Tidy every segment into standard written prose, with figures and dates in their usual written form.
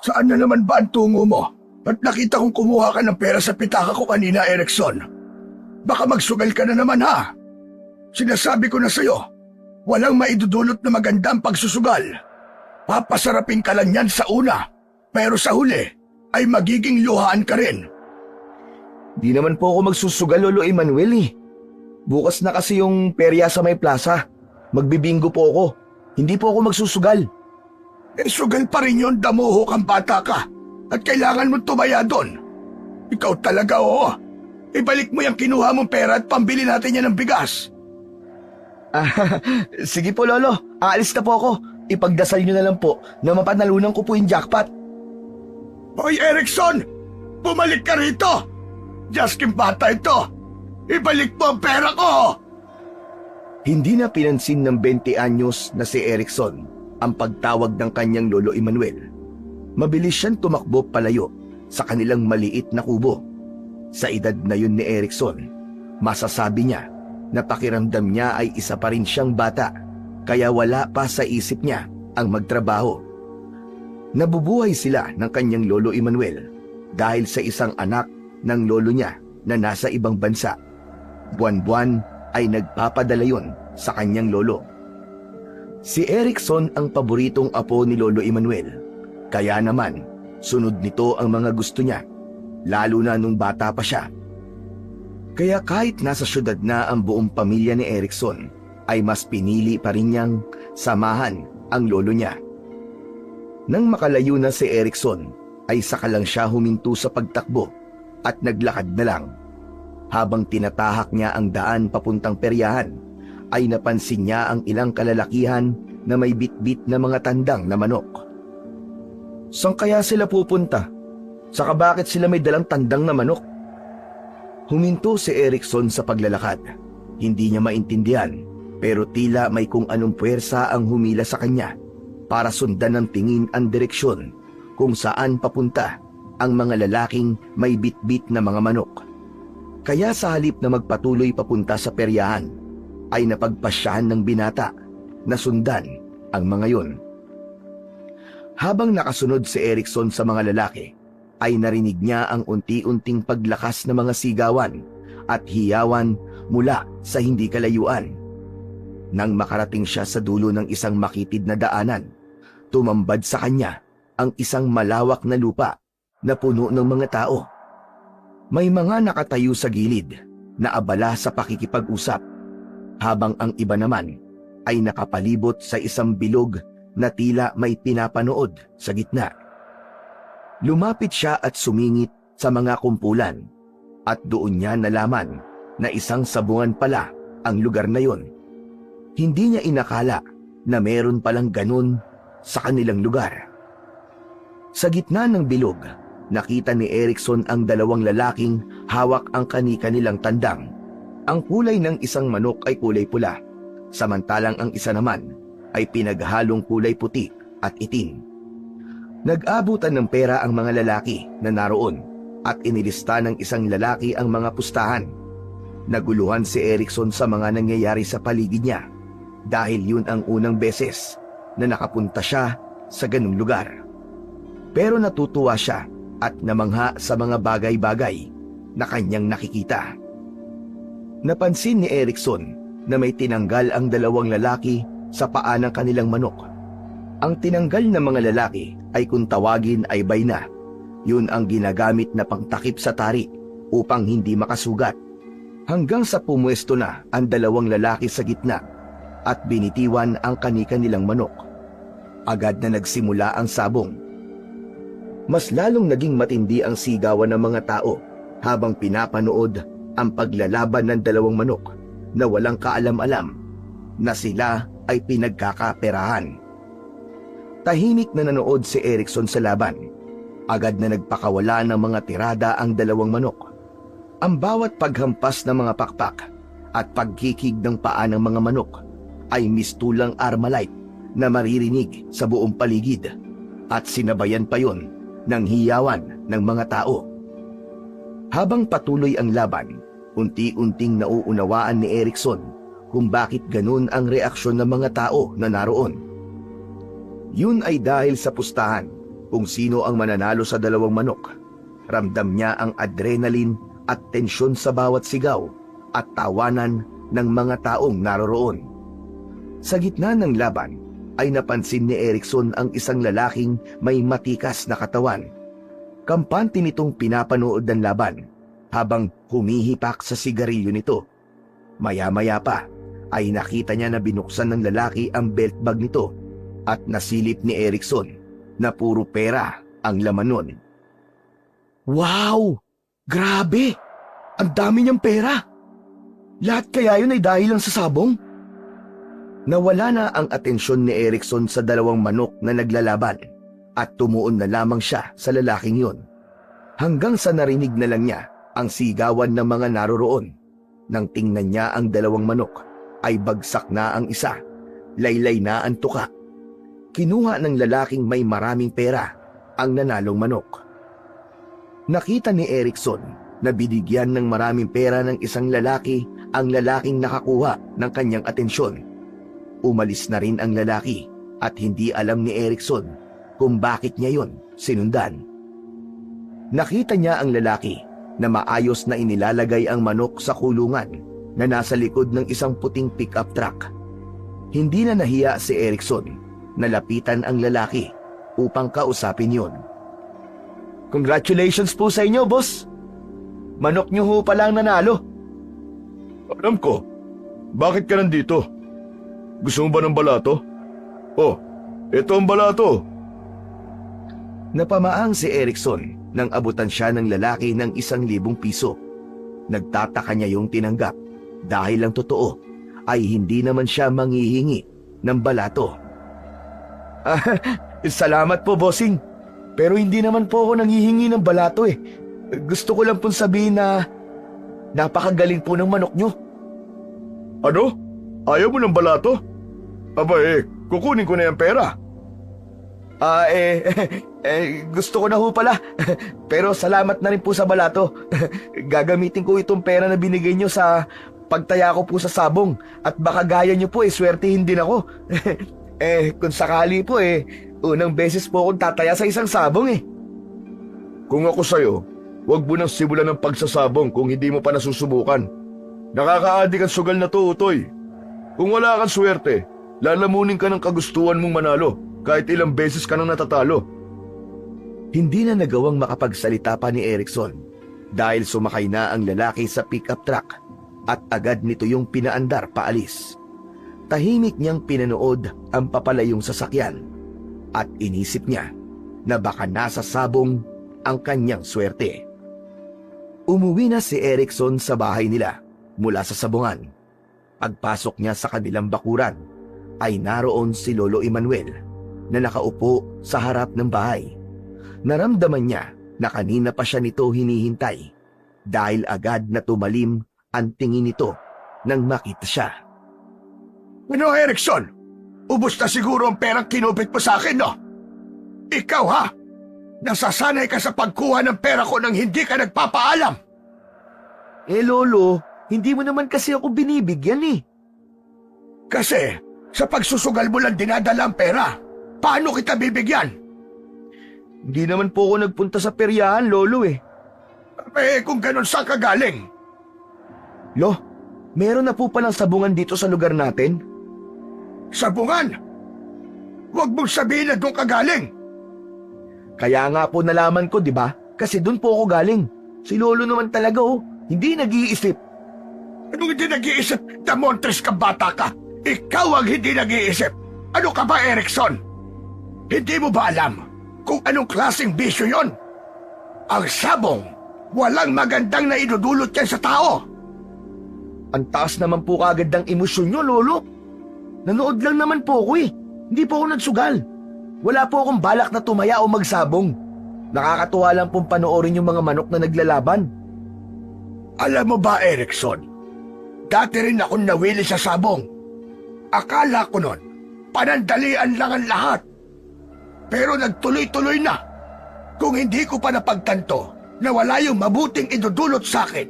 Saan na naman ba ang tungo mo? At nakita kong kumuha ka ng pera sa pitaka ko kanina, Erickson. Baka magsugal ka na naman, ha? Sinasabi ko na sa'yo, walang maidudulot na maganda ang pagsusugal. Papasarapin ka lang yan sa una, pero sa huli ay magiging luhaan ka rin. Di naman po ako magsusugal, Lolo Emmanuel eh. Bukas na kasi yung perya sa may plaza. Magbibingo po ako. Hindi po ako magsusugal. Sugal pa rin yun, damuho kang bata ka. At kailangan mong tumaya doon. Ikaw talaga, oo. Ibalik mo yung kinuha mong pera at pambili natin yan ng bigas. Sige po, Lolo. Aalis na po ako. Ipagdasal nyo na lang po na mapanalunan ko po yung jackpot. Hoy, Erickson! Bumalik ka rito! Jaskin bata ito! Ibalik mo ang pera ko! Hindi na pinansin ng 20 anyos na si Erickson ang pagtawag ng kanyang Lolo Emmanuel. Mabilis siyang tumakbo palayo sa kanilang maliit na kubo. Sa edad na yun ni Erickson, masasabi niya na pakiramdam niya ay isa pa rin siyang bata, kaya wala pa sa isip niya ang magtrabaho. Nabubuhay sila ng kanyang Lolo Emmanuel dahil sa isang anak ng lolo niya na nasa ibang bansa. Buwan-buwan ay nagpapadala yon sa kanyang lolo. Si Erickson ang paboritong apo ni Lolo Emmanuel. Kaya naman, sunod nito ang mga gusto niya, lalo na nung bata pa siya. Kaya kahit nasa syudad na ang buong pamilya ni Erickson, ay mas pinili pa rin niyang samahan ang lolo niya. Nang makalayo na si Erickson, ay saka lang siya huminto sa pagtakbo at naglakad na lang. Habang tinatahak niya ang daan papuntang peryahan, ay napansin niya ang ilang kalalakihan na may bitbit na mga tandang na manok. Saan kaya sila pupunta? Saka bakit sila may dalang tandang na manok? Huminto si Erickson sa paglalakad. Hindi niya maintindihan, pero tila may kung anong puwersa ang humila sa kanya para sundan ng tingin ang direksyon kung saan papunta ang mga lalaking may bitbit na mga manok. Kaya sa halip na magpatuloy papunta sa peryahan, ay napagpasyahan ng binata na sundan ang mga yun. Habang nakasunod si Erickson sa mga lalaki, ay narinig niya ang unti-unting paglakas ng mga sigawan at hiyawan mula sa hindi kalayuan. Nang makarating siya sa dulo ng isang makitid na daanan, tumambad sa kanya ang isang malawak na lupa na puno ng mga tao. May mga nakatayo sa gilid na abala sa pakikipag-usap, habang ang iba naman ay nakapalibot sa isang bilog na tila may pinapanood sa gitna. Lumapit siya at sumingit sa mga kumpulan, at doon niya nalaman na isang sabungan pala ang lugar na yon. Hindi niya inakala na meron palang ganun sa kanilang lugar. Sa gitna ng bilog, nakita ni Erickson ang dalawang lalaking hawak ang kani-kanilang tandang. Ang kulay ng isang manok ay kulay pula, samantalang ang isa naman ay pinaghalong kulay puti at itim. Nag-abutan ng pera ang mga lalaki na naroon at inilista ng isang lalaki ang mga pustahan. Naguluhan si Erickson sa mga nangyayari sa paligid niya dahil yun ang unang beses na nakapunta siya sa ganung lugar. Pero natutuwa siya at namangha sa mga bagay-bagay na kanyang nakikita. Napansin ni Erickson na may tinanggal ang dalawang lalaki sa paa ng kanilang manok. Ang tinanggal na mga lalaki ay kung tawagin ay bayna. Yun ang ginagamit na pangtakip sa tari upang hindi makasugat. Hanggang sa pumuesto na ang dalawang lalaki sa gitna at binitiwan ang kani-kanilang manok. Agad na nagsimula ang sabong. Mas lalong naging matindi ang sigawan ng mga tao habang pinapanood ang paglalaban ng dalawang manok na walang kaalam-alam na sila ay pinagkakaperahan. Tahimik na nanood si Erickson sa laban. Agad na nagpakawala ng mga tirada ang dalawang manok. Ang bawat paghampas ng mga pakpak at pagkikig ng paa ng mga manok ay mistulang Armalite na maririnig sa buong paligid at sinabayan pa yon ng hiyawan ng mga tao. Habang patuloy ang laban, unti-unting nauunawaan ni Erickson kung bakit ganun ang reaksyon ng mga tao na naroon. Yun ay dahil sa pustahan kung sino ang mananalo sa dalawang manok. Ramdam niya ang adrenaline at tensyon sa bawat sigaw at tawanan ng mga taong naroroon. Sa gitna ng laban ay napansin ni Erickson ang isang lalaking may matikas na katawan. Kampante nitong pinapanood ng laban habang humihipak sa sigarilyo nito. Maya-maya pa ay nakita niya na binuksan ng lalaki ang belt bag nito at nasilip ni Erickson na puro pera ang laman nun. Wow! Grabe! Ang dami niyang pera! Lahat kaya yun ay dahil lang sa sabong? Nawala na ang atensyon ni Erickson sa dalawang manok na naglalaban at tumuon na lamang siya sa lalaking yun. Hanggang sa narinig na lang niya ang sigawan ng mga naroroon. Nang tingnan niya ang dalawang manok, ay bagsak na ang isa. Laylay na ang tuka. Kinuha ng lalaking may maraming pera ang nanalong manok. Nakita ni Erickson na binigyan ng maraming pera ng isang lalaki ang lalaking nakakuha ng kanyang atensyon. Umalis na rin ang lalaki at hindi alam ni Erickson kung bakit niya yon sinundan. Nakita niya ang lalaki na maayos na inilalagay ang manok sa kulungan na nasa likod ng isang puting pick-up truck. Hindi na nahiya si Erickson na lapitan ang lalaki upang kausapin yon. Congratulations po sa inyo, boss! Manok niyo ho pala ang nanalo. Alam ko. Bakit ka nandito? Gusto mo ba ng balato? Oh, ito ang balato. Napamaang si Erickson nang abutan siya ng lalaki ng 1,000 piso. Nagtataka niya yung tinanggap dahil ang totoo ay hindi naman siya manghihingi ng balato. Salamat po, bossing. Pero hindi naman po ako nanghihingi ng balato eh. Gusto ko lang pong sabihin na napakagaling po ng manok nyo. Ano? Ayaw mo ng balato? Aba kukunin ko na yung pera. Gusto ko na ho pala. Pero salamat na rin po sa balato. Gagamitin ko itong pera na binigay nyo sa pagtaya ko po sa sabong. At baka gaya nyo po swertihin din ako. Kung sakali po unang beses po akong tataya sa isang sabong Kung ako sa'yo, huwag mo nang simulan ng pagsasabong kung hindi mo pa nasusubukan. Nakakaadik ang sugal na to, Utoy. Kung wala kang swerte, lalamunin ka ng kagustuhan mong manalo kahit ilang beses ka nang natatalo. Hindi na nagawang makapagsalita pa ni Erickson dahil sumakay na ang lalaki sa pick-up truck at agad nito yung pinaandar paalis. Tahimik niyang pinanood ang papalayong sasakyan at inisip niya na baka nasa sabong ang kanyang swerte. Umuwi na si Erickson sa bahay nila mula sa sabungan. Pagpasok niya sa kanilang bakuran ay naroon si Lolo Emmanuel na nakaupo sa harap ng bahay. Naramdaman niya na kanina pa siya nito hinihintay dahil agad na tumalim ang tingin nito nang makita siya. Ano, Erickson? Ubus na siguro ang perang kinupit mo sa akin, no? Ikaw, ha? Nasasanay ka sa pagkuha ng pera ko nang hindi ka nagpapaalam. Lolo, hindi mo naman kasi ako binibigyan Kasi, sa pagsusugal mo lang dinadala ang pera. Paano kita bibigyan? Hindi naman po ako nagpunta sa peryahan, Lolo Kung ganun, saan ka galing? Lo, meron na po palang sabungan dito sa lugar natin? Sabungan? Huwag mong sabihin na doon ka galing. Kaya nga po nalaman ko, di ba? Kasi doon po ako galing. Si Lolo naman talaga hindi nag-iisip. Anong hindi nag-iisip? Damontres ka, bata ka. Ikaw ang hindi nag-iisip. Ano ka ba, Erickson? Hindi mo ba alam kung anong klaseng bisyo yon? Ang sabong, walang magandang na idudulot yan sa tao. Ang taas naman po kagad ng emosyon nyo, Lolo. Nanood lang naman po ako Hindi po ako nagsugal. Wala po akong balak na tumaya o magsabong. Nakakatuwa lang pong panoorin yung mga manok na naglalaban. Alam mo ba, Erickson? Dati rin akong nawili sa sabong. Akala ko nun, panandalian lang ang lahat. Pero nagtuloy-tuloy na. Kung hindi ko pa napagtanto na wala yung mabuting idudulot sa akin,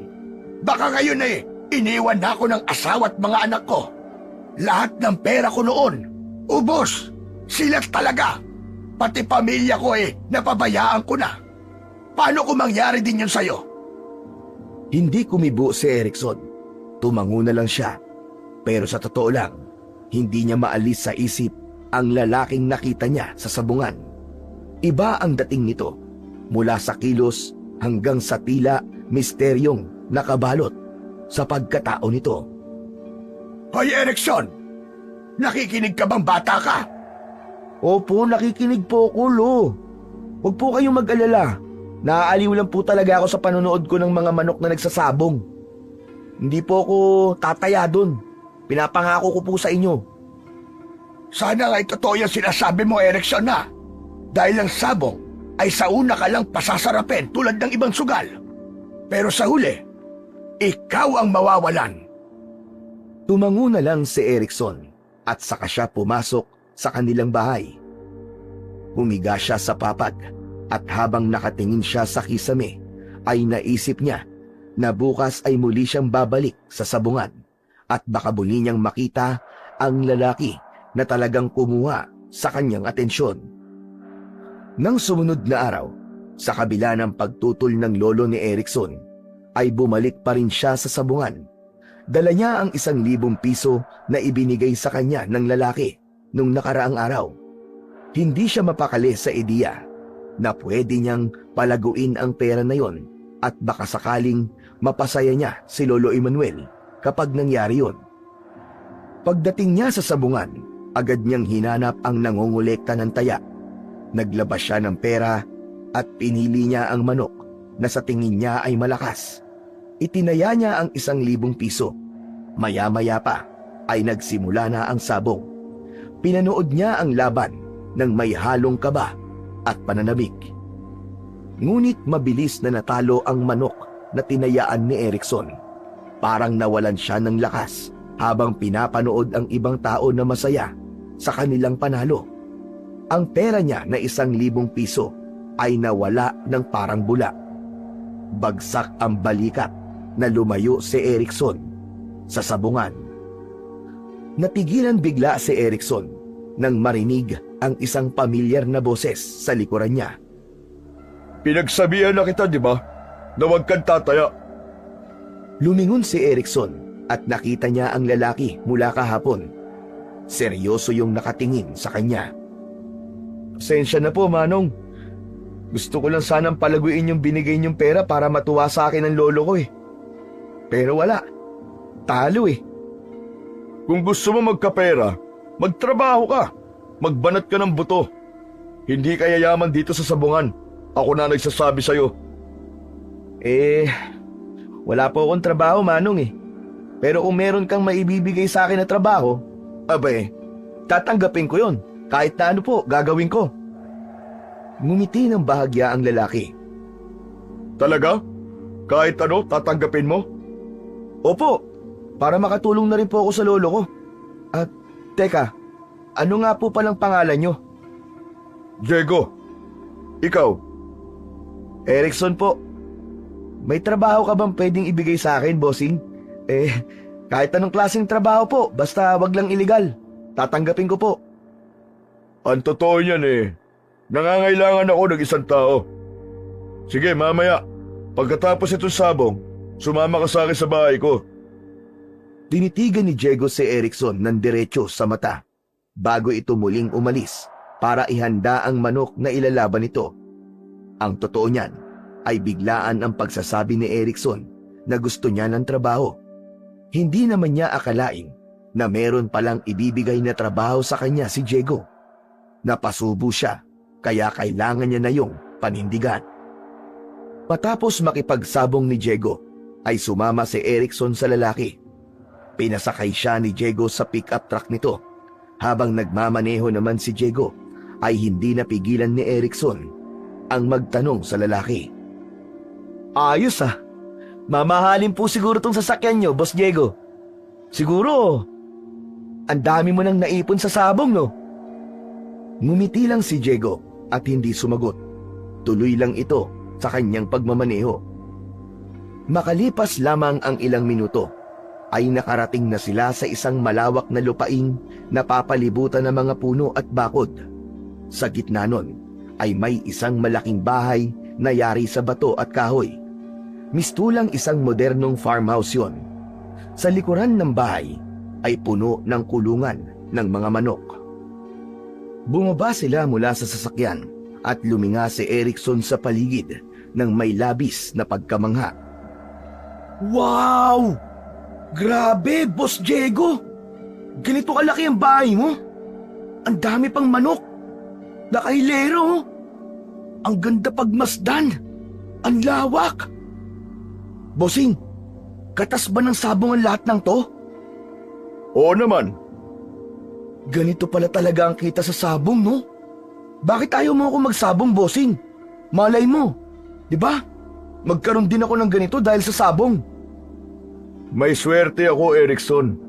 baka ngayon iniwan na ako ng asawa at mga anak ko. Lahat ng pera ko noon, ubos. Sila talaga. Pati pamilya ko napabayaan ko na. Paano kung mangyari din yun sa'yo? Hindi kumibo si Erickson. Tumango na lang siya. Pero sa totoo lang, hindi niya maalis sa isip ang lalaking nakita niya sa sabungan. Iba ang dating nito, mula sa kilos hanggang sa tila misteryong nakabalot sa pagkatao nito. Hoy Erickson! Nakikinig ka bang bata ka? Opo, nakikinig po ako, Lo. Huwag po kayong mag-alala. Naaaliw lang po talaga ako sa panonood ko ng mga manok na nagsasabong. Hindi po ako tataya dun. Pinapangako ko po sa inyo. Sana nga'y totoo yung sinasabi mo, Erickson, na dahil ang sabong ay sa una ka lang pasasarapin tulad ng ibang sugal. Pero sa huli, ikaw ang mawawalan. Tumango na lang si Erickson at saka siya pumasok sa kanilang bahay. Humiga siya sa papag at habang nakatingin siya sa kisame ay naisip niya na bukas ay muli siyang babalik sa sabungan at baka muli niyang makita ang lalaki na talagang kumuha sa kanyang atensyon. Nang sumunod na araw, sa kabila ng pagtutol ng lolo ni Erickson, ay bumalik pa rin siya sa sabungan. Dala niya ang 1,000 piso na ibinigay sa kanya ng lalaki nung nakaraang araw. Hindi siya mapakali sa ideya na pwede niyang palaguin ang pera na yon at baka sakaling mapasaya niya si Lolo Emmanuel kapag nangyari yon. Pagdating niya sa sabungan, agad niyang hinanap ang nangongolekta ng taya. Naglabas siya ng pera at pinili niya ang manok na sa tingin niya ay malakas. Itinaya niya ang 1,000 piso. Maya-maya pa ay nagsimula na ang sabong. Pinanood niya ang laban ng may halong kaba at pananabik. Ngunit mabilis na natalo ang manok na tinayaan ni Erickson. Parang nawalan siya ng lakas habang pinapanood ang ibang tao na masaya sa kanilang panalo. Ang pera niya na 1,000 piso ay nawala ng parang bula. Bagsak ang balikat na lumayo si Erickson sa sabungan. Natigilan bigla si Erickson nang marinig ang isang pamilyar na boses sa likuran niya. Pinagsabihan na kita, di ba? Na huwag kang tataya. Lumingon si Erickson at nakita niya ang lalaki mula kahapon. Seryoso yung nakatingin sa kanya. Pasensya na po, Manong. Gusto ko lang sanang palaguin yung binigay niyong pera para matuwa sa akin ang lolo ko Pero wala. Talo Kung gusto mo magkapera, magtrabaho ka. Magbanat ka ng buto. Hindi ka yayaman dito sa sabungan. Ako na nagsasabi sa'yo. Wala po akong trabaho, Manong Pero kung meron kang maibibigay sa akin na trabaho, tatanggapin ko yon. Kahit na ano po, gagawin ko. Ngumiti ng bahagya ang lalaki. Talaga? Kahit ano, tatanggapin mo? Opo, para makatulong na rin po ako sa lolo ko. At, teka, ano nga po palang pangalan nyo? Diego. Ikaw? Erickson po. May trabaho ka bang pwedeng ibigay sa akin, bossing? Kahit anong klaseng trabaho po, basta wag lang illegal. Tatanggapin ko po. Ang totoo niyan nangangailangan ako ng isang tao. Sige, mamaya. Pagkatapos itong sabong, sumama ka sa akin sa bahay ko. Tinitigan ni Diego si Erickson ng diretso sa mata bago ito muling umalis para ihanda ang manok na ilalaban nito. Ang totoo niyan ay biglaan ang pagsasabi ni Erickson na gusto niya ng trabaho. Hindi naman niya akalain na meron palang ibibigay na trabaho sa kanya si Diego. Napasubo siya kaya kailangan niya na yung panindigan. Matapos makipagsabong ni Diego ay sumama si Erickson sa lalaki. Pinasakay siya ni Diego sa pick-up truck nito. Habang nagmamaneho naman si Diego ay hindi napigilan ni Erickson ang magtanong sa lalaki. Ayos mamahalin po siguro tong sasakyan nyo, Boss Diego. Siguro, ang dami mo nang naipon sa sabong, no? Ngumiti lang si Diego at hindi sumagot. Tuloy lang ito sa kanyang pagmamaneho. Makalipas lamang ang ilang minuto, ay nakarating na sila sa isang malawak na lupaing napapalibutan ng mga puno at bakod. Sa gitna nun ay may isang malaking bahay na yari sa bato at kahoy. Mistulang isang modernong farmhouse yon. Sa likuran ng bahay ay puno ng kulungan ng mga manok. Bumaba sila mula sa sasakyan at luminga si Erickson sa paligid ng may labis na pagkamangha. Wow! Grabe, Boss Diego! Ganito kalaki ang bahay mo? Ang dami pang manok! Nakahilero! Ang ganda pagmasdan! Ang lawak! Bossing, katas ba ng sabong ang lahat ng to? Oo naman. Ganito pala talaga ang kita sa sabong, no? Bakit ayaw mo ako magsabong, bossing? Malay mo, di ba? Magkaroon din ako ng ganito dahil sa sabong. May swerte ako, Erickson.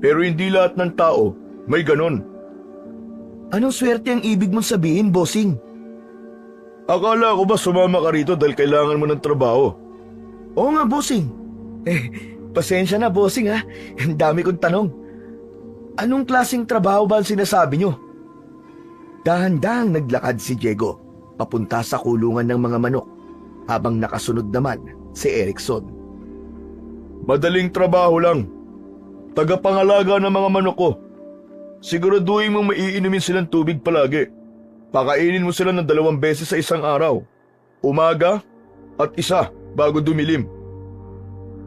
Pero hindi lahat ng tao may ganon. Anong swerte ang ibig mong sabihin, bossing? Akala ko ba sumama ka rito dahil kailangan mo ng trabaho? Oo nga, bossing. Pasensya na, bossing ha. Ang dami kong tanong. Anong klaseng trabaho ba ang sinasabi nyo? Dahan-dahang naglakad si Diego papunta sa kulungan ng mga manok habang nakasunod naman si Erickson. Madaling trabaho lang. Tagapangalaga ng mga manok ko. Siguraduhin mong maiinumin silang tubig palagi. Pakainin mo sila ng 2 beses sa isang araw. Umaga at isa bago dumilim.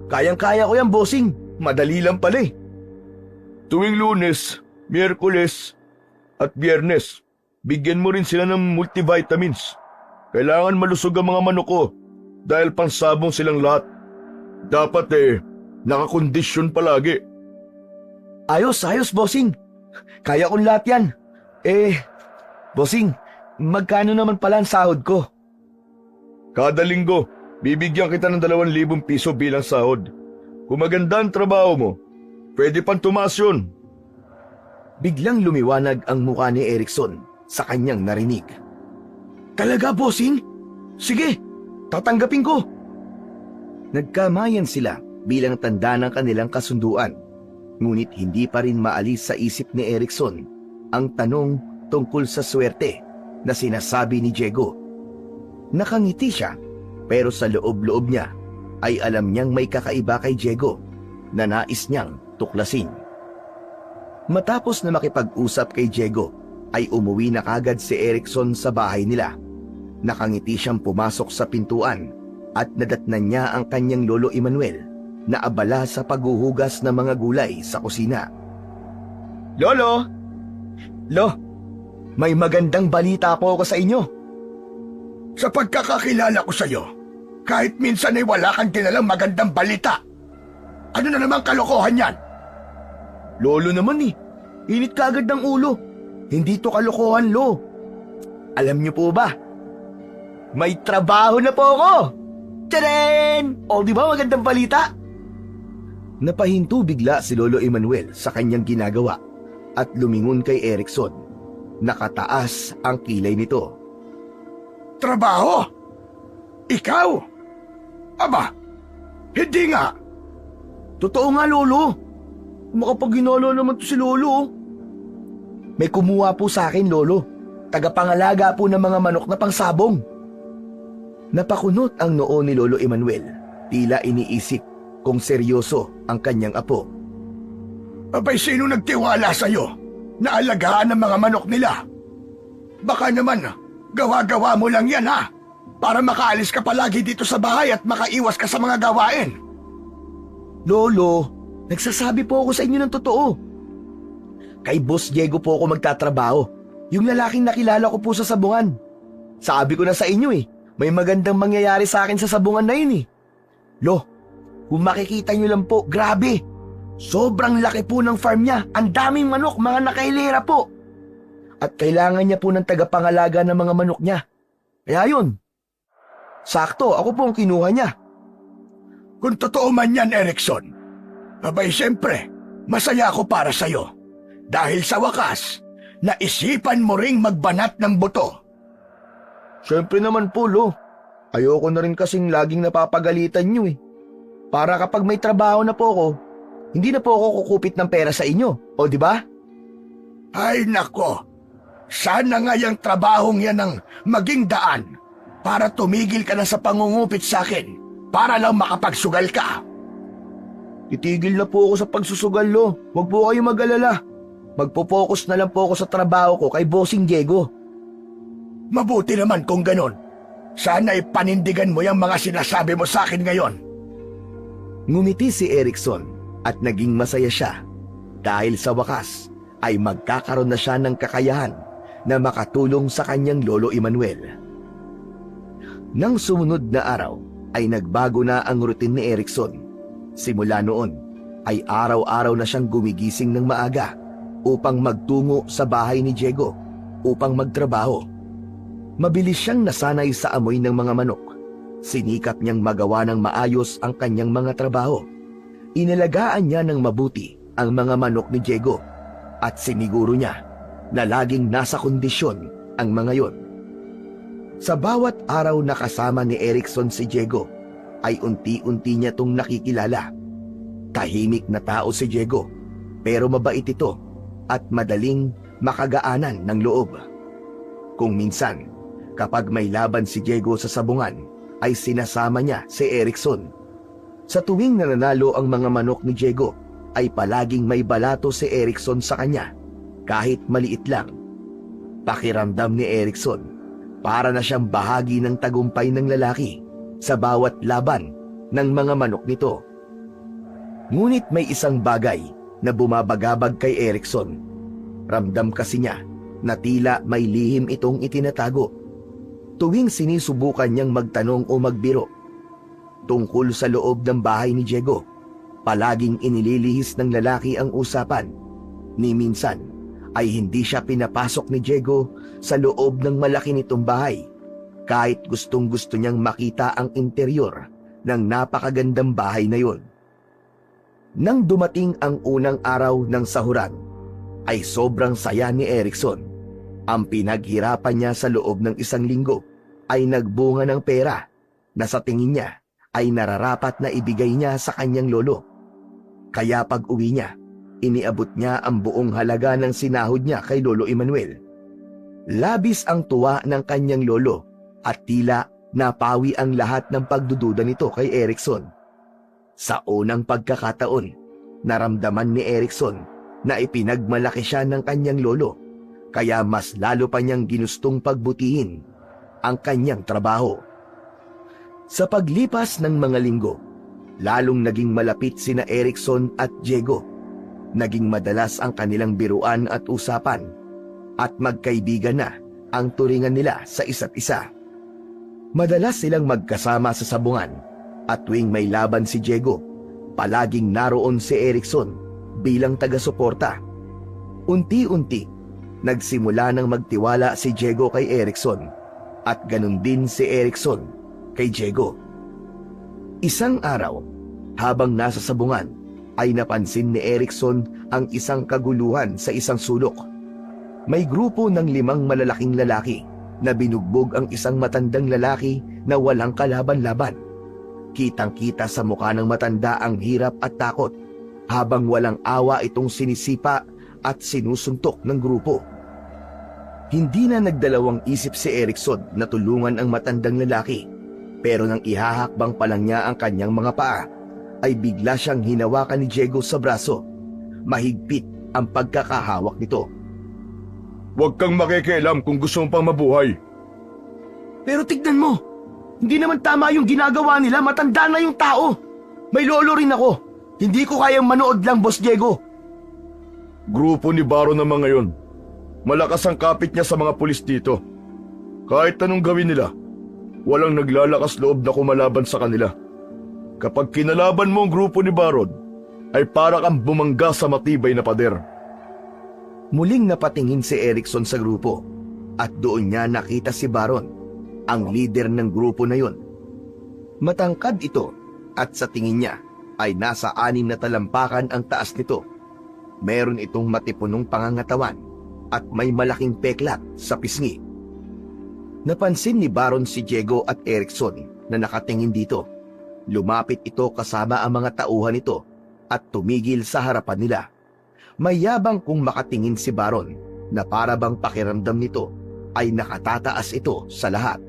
Kayang-kaya ko yan, bossing. Madali lang pala eh. Tuwing Lunes, Miyerkules at Biyernes, bigyan mo rin sila ng multivitamins. Kailangan malusog ang mga manok ko dahil pansabong silang lahat. Dapat nakakondisyon palagi. Ayos, bossing. Kaya kong lahat yan. Bossing, magkano naman pala ang sahod ko? Kada linggo, bibigyan kita ng 2,000 piso bilang sahod. Kung maganda ang trabaho mo, pwede pang tumaas yun. Biglang lumiwanag ang mukha ni Erickson sa kanyang narinig. Talaga, bossing? Sige, tatanggapin ko. Nagkamayan sila bilang tanda ng kanilang kasunduan. Ngunit hindi pa rin maalis sa isip ni Erickson ang tanong tungkol sa swerte na sinasabi ni Diego. Nakangiti siya, pero sa loob-loob niya ay alam niyang may kakaiba kay Diego na nais niyang tuklasin. Matapos na makipag-usap kay Diego, ay umuwi na kagad si Erickson sa bahay nila. Nakangiti siyang pumasok sa pintuan at nadatnan niya ang kanyang lolo Emmanuel na abala sa paghuhugas ng mga gulay sa kusina. Lolo! Lo, may magandang balita po ako sa inyo. Sa pagkakakilala ko sa iyo, kahit minsan ay wala kang dinalang magandang balita. Ano na namang kalokohan yan? Lolo naman init kagad ng ulo. Hindi to kalokohan, Lo. Alam niyo po ba? May trabaho na po ako! Tadaan! O di ba magandang balita? Napahinto bigla si Lolo Emmanuel sa kanyang ginagawa at lumingon kay Erickson. Nakataas ang kilay nito. Trabaho? Ikaw? Aba, hindi nga. Totoo nga, Lolo. Makapaghinala naman to si Lolo. May kumuha po sa akin, Lolo. Tagapangalaga po ng mga manok na pangsabong. Napakunot ang noo ni Lolo Emmanuel. Tila iniisip kung seryoso ang kanyang apo. Abay, sino nagtiwala sa'yo na alagaan ang mga manok nila? Baka naman, gawa-gawa mo lang yan ha, para makaalis ka palagi dito sa bahay at makaiwas ka sa mga gawain. Lolo, nagsasabi po ako sa inyo ng totoo. Kay Boss Diego po ako magtatrabaho, yung lalaking nakilala ko po sa sabungan. Sabi ko na sa inyo may magandang mangyayari sa akin sa sabungan na yun Lo, kung makikita nyo lang po, grabe. Sobrang laki po ng farm niya. Ang daming manok, mga nakahilera po. At kailangan niya po ng tagapangalaga ng mga manok niya. Kaya yun, sakto, ako po ang kinuha niya. Kung totoo man yan, Erickson, abay siyempre, masaya ako para sa'yo. Dahil sa wakas, naisipan mo ring magbanat ng buto. Siyempre naman po, Lo. Ayoko na rin kasing laging napapagalitan nyo Para kapag may trabaho na po ako, hindi na po ako kukupit ng pera sa inyo, o di ba? Ay nako, Sana nga yung trabahong yan ang maging daan para tumigil ka na sa pangungupit sa akin para lang makapagsugal ka. Titigil na po ako sa pagsusugal, Lo. Huwag po kayo mag-alala. Magpo-focus na lang po ako sa trabaho ko kay Bossing Diego. Mabuti naman kung ganon. Sana ipanindigan mo yung mga sinasabi mo sa akin ngayon. Ngumiti si Erickson at naging masaya siya dahil sa wakas ay magkakaroon na siya ng kakayahan na makatulong sa kanyang lolo Emmanuel. Nang sumunod na araw ay nagbago na ang routine ni Erickson. Simula noon ay araw-araw na siyang gumigising ng maaga upang magtungo sa bahay ni Diego upang magtrabaho. Mabilis siyang nasanay sa amoy ng mga manok. Sinikap niyang magawa ng maayos ang kanyang mga trabaho. Inalagaan niya ng mabuti ang mga manok ni Diego at siniguro niya na laging nasa kondisyon ang mga yon. Sa bawat araw na kasama ni Erickson si Diego, ay unti-unti niya itong nakikilala. Tahimik na tao si Diego, pero mabait ito at madaling makagaanan ng loob. Kung minsan, kapag may laban si Diego sa sabungan, ay sinasama niya si Erickson. Sa tuwing nananalo ang mga manok ni Diego, ay palaging may balato si Erickson sa kanya, kahit maliit lang. Pakiramdam ni Erickson, para na siyang bahagi ng tagumpay ng lalaki sa bawat laban ng mga manok nito. Ngunit may isang bagay na bumabagabag kay Erickson. Ramdam kasi niya na tila may lihim itong itinatago. Tuwing sinisubukan niyang magtanong o magbiro tungkol sa loob ng bahay ni Diego, palaging inililihis ng lalaki ang usapan. Ni minsan ay hindi siya pinapasok ni Diego sa loob ng malaki nitong bahay, kahit gustong-gusto niyang makita ang interior ng napakagandang bahay na yun. Nang dumating ang unang araw ng sahuran, ay sobrang saya ni Erickson. Ang pinaghirapan niya sa loob ng isang linggo ay nagbunga ng pera na sa tingin niya ay nararapat na ibigay niya sa kanyang lolo. Kaya pag uwi niya, iniabot niya ang buong halaga ng sinahod niya kay Lolo Emmanuel. Labis ang tuwa ng kanyang lolo at tila napawi ang lahat ng pagdududa nito kay Erickson. Sa unang pagkakataon, naramdaman ni Erickson na ipinagmalaki siya ng kanyang lolo, kaya mas lalo pa niyang ginustong pagbutihin ang kanyang trabaho. Sa paglipas ng mga linggo, lalong naging malapit sina Erickson at Diego. Naging madalas ang kanilang biruan at usapan, at magkaibigan na ang turingan nila sa isa't isa. Madalas silang magkasama sa sabungan, at tuwing may laban si Diego, palaging naroon si Erickson bilang taga-suporta. Unti-unti, nagsimula ng magtiwala si Diego kay Erickson, at ganun din si Erickson kay Diego. Isang araw, habang nasa sabungan, ay napansin ni Erickson ang isang kaguluhan sa isang sulok. May grupo ng 5 malalaking lalaki na binugbog ang isang matandang lalaki na walang kalaban-laban. Kitang-kita sa mukha ng matanda ang hirap at takot, habang walang awa itong sinisipa at sinusuntok ng grupo. Hindi na nagdalawang isip si Erickson na tulungan ang matandang lalaki, pero nang ihahakbang pa lang niya ang kanyang mga paa, ay bigla siyang hinawakan ni Diego sa braso. Mahigpit ang pagkakahawak nito. Huwag kang makikialam kung gusto mong pang mabuhay. Pero tignan mo, hindi naman tama yung ginagawa nila, matanda na yung tao. May lolo rin ako. Hindi ko kayang manood lang, Boss Diego. Grupo ni Baron ang mga yon. Malakas ang kapit niya sa mga pulis dito. Kahit anong gawin nila, walang naglalakas loob na kumalaban sa kanila. Kapag kinalaban mo ang grupo ni Baron, ay para kang bumangga sa matibay na pader. Muling napatingin si Erickson sa grupo, at doon niya nakita si Baron, ang leader ng grupo na yon. Matangkad ito, at sa tingin niya ay nasa 6 na talampakan ang taas nito. Meron itong matipunong pangangatawan at may malaking peklat sa pisngi. Napansin ni Baron si Diego at Erickson na nakatingin dito. Lumapit ito kasama ang mga tauhan nito at tumigil sa harapan nila. Mayabang kung makatingin si Baron, na para bang pakiramdam nito ay nakatataas ito sa lahat.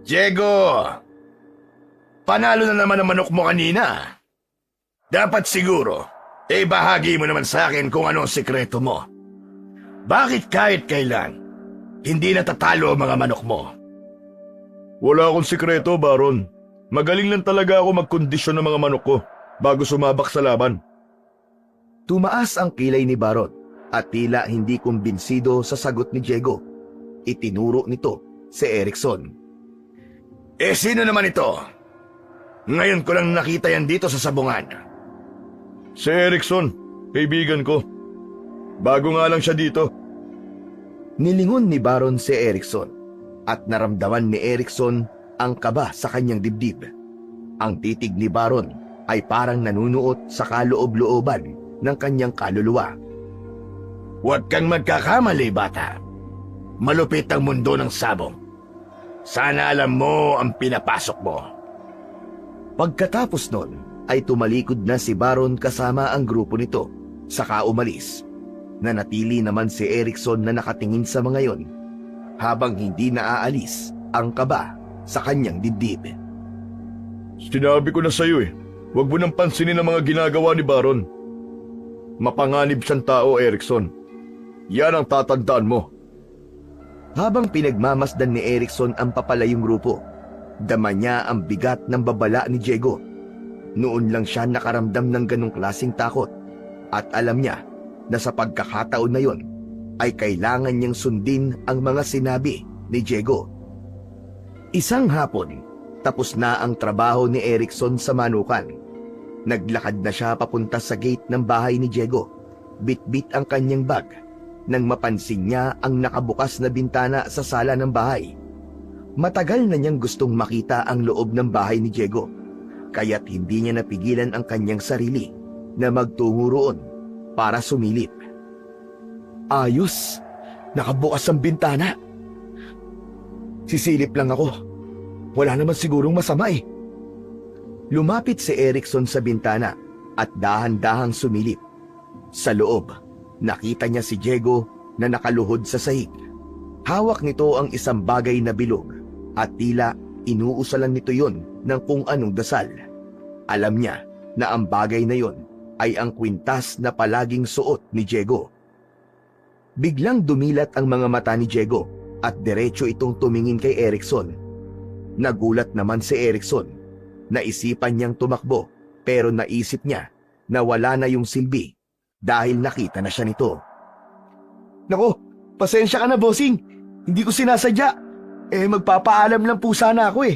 Diego! Panalo na naman ang manok mo kanina. Dapat siguro, bahagi mo naman sa akin kung ano ang sikreto mo. Bakit kahit kailan, hindi natatalo ang mga manok mo? Wala akong sikreto, Baron. Magaling lang talaga ako magkondisyon ng mga manok ko bago sumabak sa laban. Tumaas ang kilay ni Baron at tila hindi kumbinsido sa sagot ni Diego. Itinuro nito si Erickson. Sino naman ito? Ngayon ko lang nakita yan dito sa sabungan. Si Erickson, kaibigan ko. Bago nga lang siya dito. Nilingon ni Baron si Erickson at naramdaman ni Erickson ang kaba sa kanyang dibdib. Ang titig ni Baron ay parang nanunuot sa kaloob-looban ng kanyang kaluluwa. Huwag kang magkakamali, bata. Malupit ang mundo ng sabong. Sana alam mo ang pinapasok mo. Pagkatapos nun ay tumalikod na si Baron kasama ang grupo nito, saka umalis. Nanatili naman si Erickson na nakatingin sa mga yon habang hindi naaalis ang kaba sa kanyang dibdib. Sinabi ko na sa'yo huwag mo nang pansinin ang mga ginagawa ni Baron. Mapanganib siyang tao, Erickson. Yan ang tatandaan mo. Habang pinagmamasdan ni Erickson ang papalayong grupo, dama niya ang bigat ng babala ni Diego. Noon lang siya nakaramdam ng ganong klaseng takot at alam niya na sa pagkakataon na yon ay kailangan niyang sundin ang mga sinabi ni Diego. Isang hapon, tapos na ang trabaho ni Erickson sa manukan. Naglakad na siya papunta sa gate ng bahay ni Diego. Bit-bit ang kanyang bag nang mapansin niya ang nakabukas na bintana sa sala ng bahay. Matagal na niyang gustong makita ang loob ng bahay ni Diego, kaya't hindi niya napigilan ang kanyang sarili na magtungo roon para sumilip. Ayos, nakabukas ang bintana. Sisilip lang ako. Wala naman sigurong masama eh. Lumapit si Erickson sa bintana at dahan-dahang sumilip. Sa loob, nakita niya si Diego na nakaluhod sa sahig. Hawak nito ang isang bagay na bilog at tila inuusalan nito yon ng kung anong dasal. Alam niya na ang bagay na yon ay ang kwintas na palaging suot ni Diego. Biglang dumilat ang mga mata ni Diego at diretso itong tumingin kay Erickson. Nagulat naman si Erickson. Naisipan niyang tumakbo pero naisip niya na wala na yung silbi dahil nakita na siya nito. Nako, pasensya ka na, bossing. Hindi ko sinasadya. Magpapaalam lang po sana ako eh.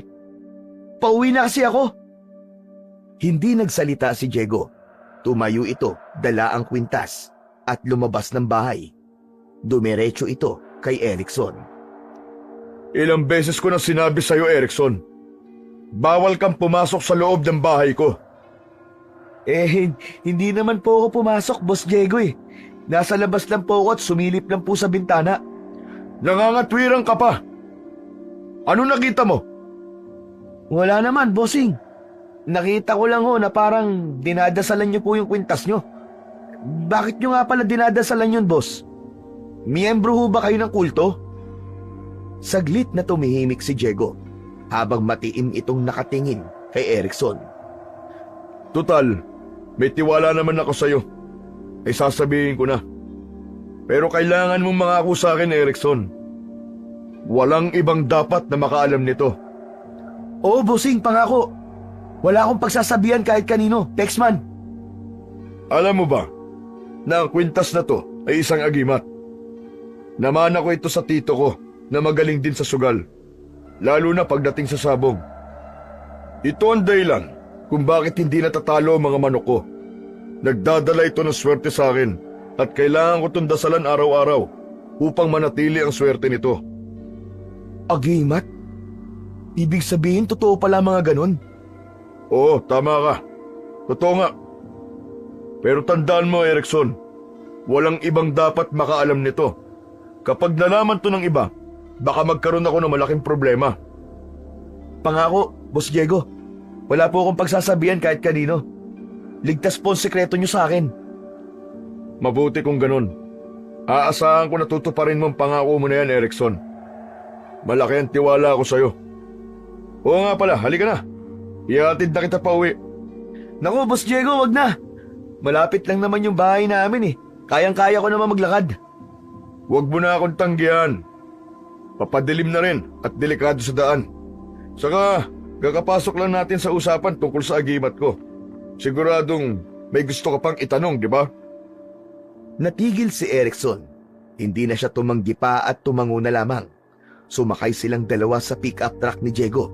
Pauwi na kasi ako. Hindi nagsalita si Diego. Tumayo ito, dala ang kwintas at lumabas ng bahay. Dumiretso ito kay Erickson. Ilang beses ko na sinabi sa'yo, Erickson. Bawal kang pumasok sa loob ng bahay ko. Hindi naman po ako pumasok, Boss Diego eh. Nasa labas lang po ako at sumilip lang po sa bintana. Nangangatwiran ka pa. Ano nakita mo? Wala naman, bossing. Nakita ko lang ho na parang dinadasalan niyo po yung kwintas niyo. Bakit niyo nga pala dinadasalan yun, boss? Miyembro ho ba kayo ng kulto? Saglit na tumihimik si Diego habang matiim itong nakatingin kay Erickson. Tutal, may tiwala naman ako sa'yo. Sasabihin ko na. Pero kailangan mong mangako sa akin, Erickson. Walang ibang dapat na makaalam nito. Oo, bossing, pangako. Wala akong pagsasabihan kahit kanino, Texman. Alam mo ba na ang kwintas na to ay isang agimat? Namana ko ito sa tito ko na magaling din sa sugal, lalo na pagdating sa sabong. Ito ang dahilan kung bakit hindi natatalo ang mga manok ko. Nagdadala ito ng swerte sa akin at kailangan ko itong dasalan araw-araw upang manatili ang swerte nito. Agimat? Ibig sabihin totoo pala mga ganon? Oo, tama ka. Totoo nga. Pero tandaan mo, Erickson, walang ibang dapat makaalam nito. Kapag nalaman to ng iba, baka magkaroon ako ng malaking problema. Pangako, Boss Diego. Wala po akong pagsasabihan kahit kanino. Ligtas po ang sekreto niyo sa akin. Mabuti kung ganun. Aasahan ko na tutuparin mong pangako mo na yan, Erickson. Malaki ang tiwala ko sa'yo. Oo nga pala, halika na. Ihatid na kita pa uwi. Naku, Boss Diego, wag na. Malapit lang naman yung bahay namin eh. Kayang-kaya ko naman maglakad. Huwag mo na akong tanggihan. Papadilim na rin at delikado sa daan. Saka, kakapasok lang natin sa usapan tungkol sa agimat ko. Siguradong may gusto ka pang itanong, di ba? Natigil si Erickson. Hindi na siya tumanggi pa at tumango na lamang. Sumakay silang dalawa sa pick-up truck ni Diego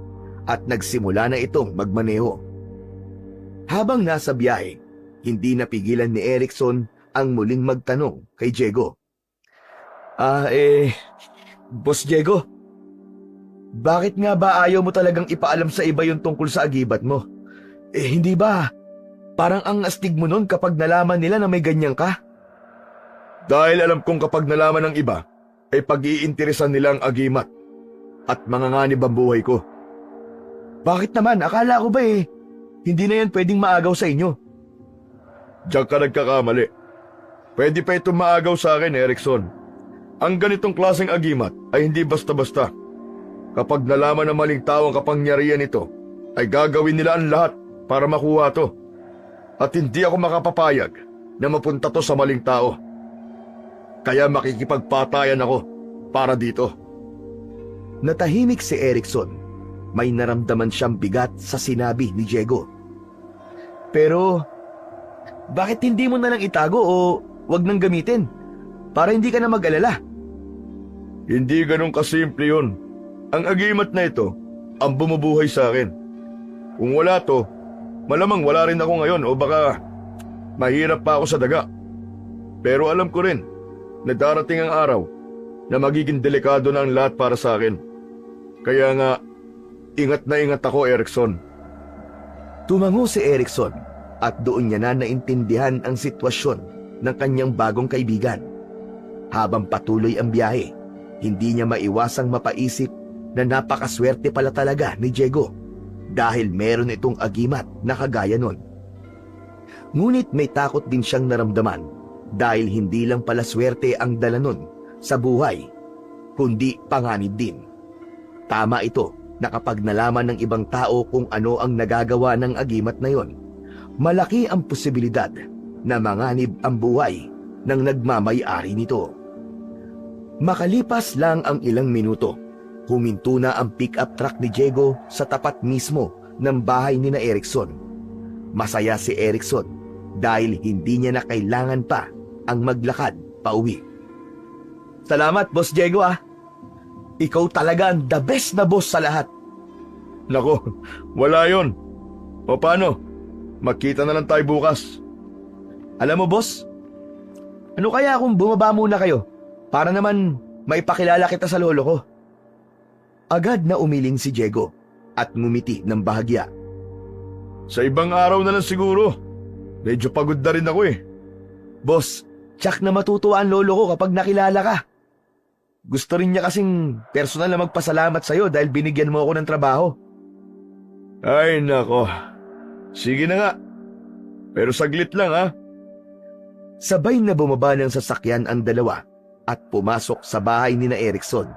at nagsimula na itong magmaneho. Habang nasa biyahe, hindi napigilan ni Erickson ang muling magtanong kay Diego. Boss Diego, bakit nga ba ayaw mo talagang ipaalam sa iba yung tungkol sa agibat mo? Hindi ba? Parang ang astig mo nun kapag nalaman nila na may ganyan ka? Dahil alam kong kapag nalaman ng iba, ay pag-iinteresan nila ang agimat at manganganib ang buhay ko. Bakit naman? Akala ko ba hindi na yan pwedeng maagaw sa inyo? Diyan ka nagkakamali. Pwede pa itong maagaw sa akin, Erickson. Ang ganitong klaseng agimat ay hindi basta-basta. Kapag nalaman ng maling tao ang kapangyarihan nito, ay gagawin nila ang lahat para makuha to. At hindi ako makapapayag na mapunta to sa maling tao. Kaya makikipagpatayan ako para dito. Natahimik si Erickson. May naramdaman siyang bigat sa sinabi ni Diego. Pero, bakit hindi mo na lang itago o wag nang gamitin? Para hindi ka na mag-alala. Hindi ganun kasimple yun. Ang agimat na ito, ang bumubuhay sa akin. Kung wala to, malamang wala rin ako ngayon o baka mahirap pa ako sa daga. Pero alam ko rin na darating ang araw na magiging delikado na ang lahat para sa akin. Kaya nga, ingat na ingat ako, Erickson. Tumango si Erickson at doon niya na naintindihan ang sitwasyon ng kanyang bagong kaibigan. Habang patuloy ang biyahe, hindi niya maiwasang mapaisip na napakaswerte pala talaga ni Diego dahil meron itong agimat na kagaya nun. Ngunit may takot din siyang naramdaman dahil hindi lang pala swerte ang dala nun sa buhay, kundi panganib din. Tama ito na kapag nalaman ng ibang tao kung ano ang nagagawa ng agimat na yon, malaki ang posibilidad na manganib ang buhay ng nagmamay-ari nito. Makalipas lang ang ilang minuto, huminto na ang pick-up truck ni Diego sa tapat mismo ng bahay ni na Erickson. Masaya si Erickson dahil hindi niya na kailangan pa ang maglakad pauwi. Salamat, Boss Diego Ikaw talaga ang the best na boss sa lahat. Nako, wala yon. O paano? Magkita na lang tayo bukas. Alam mo, boss, ano kaya kung bumaba muna kayo para naman maipakilala kita sa lolo ko? Agad na umiling si Diego at ngumiti ng bahagya. Sa ibang araw na lang siguro. Medyo pagod na rin ako Boss, tsak na matutuwa ang lolo ko kapag nakilala ka. Gusto rin niya kasing personal na magpasalamat sa'yo dahil binigyan mo ako ng trabaho. Ay nako, sige na nga. Pero saglit lang Sabay na bumaba ng sasakyan ang dalawa at pumasok sa bahay ni na Erickson.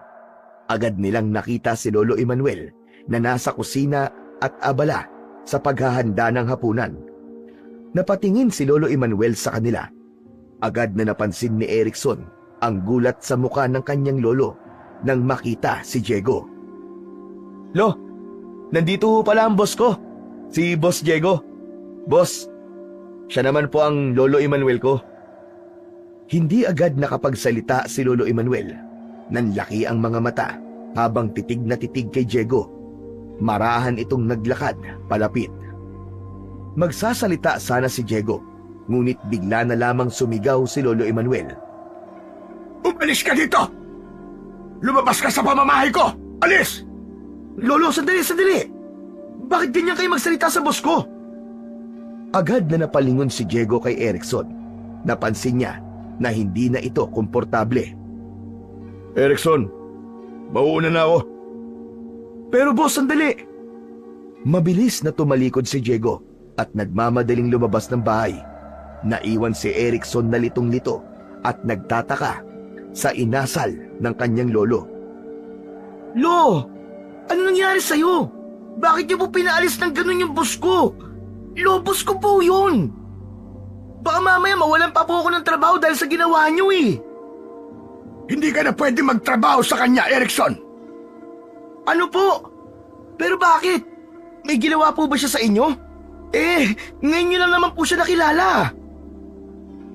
Agad nilang nakita si Lolo Emmanuel na nasa kusina at abala sa paghahanda ng hapunan. Napatingin si Lolo Emmanuel sa kanila. Agad na napansin ni Erickson ang gulat sa mukha ng kanyang lolo nang makita si Diego. Lo, nandito pala ang boss ko, si Boss Diego. Boss, siya naman po ang Lolo Emmanuel ko. Hindi agad nakapagsalita si Lolo Emmanuel. Nanlaki ang mga mata habang titig na titig kay Diego. Marahan itong naglakad palapit. Magsasalita sana si Diego, ngunit bigla na lamang sumigaw si Lolo Emmanuel. Umalis ka dito! Lumabas ka sa pamamahay ko! Alis! Lolo, sandali! Bakit ganyan kayo magsalita sa boss ko? Agad na napalingon si Diego kay Erickson. Napansin niya na hindi na ito komportable. Erickson, mauuna na ako. Pero boss, sandali! Mabilis na tumalikod si Diego at nagmamadaling lumabas ng bahay. Naiwan si Erickson na litong-lito at nagtataka sa inasal ng kanyang lolo. Lo, ano nangyari sa'yo? Bakit niyo po pinaalis ng ganun yung boss ko? Lo, boss ko po yun. Baka mamaya mawalan pa po ako ng trabaho dahil sa ginawa niyo eh. Hindi ka na pwede magtrabaho sa kanya, Erickson. Ano po? Pero bakit? May ginawa po ba siya sa inyo? Ngayon nyo lang naman po siya nakilala.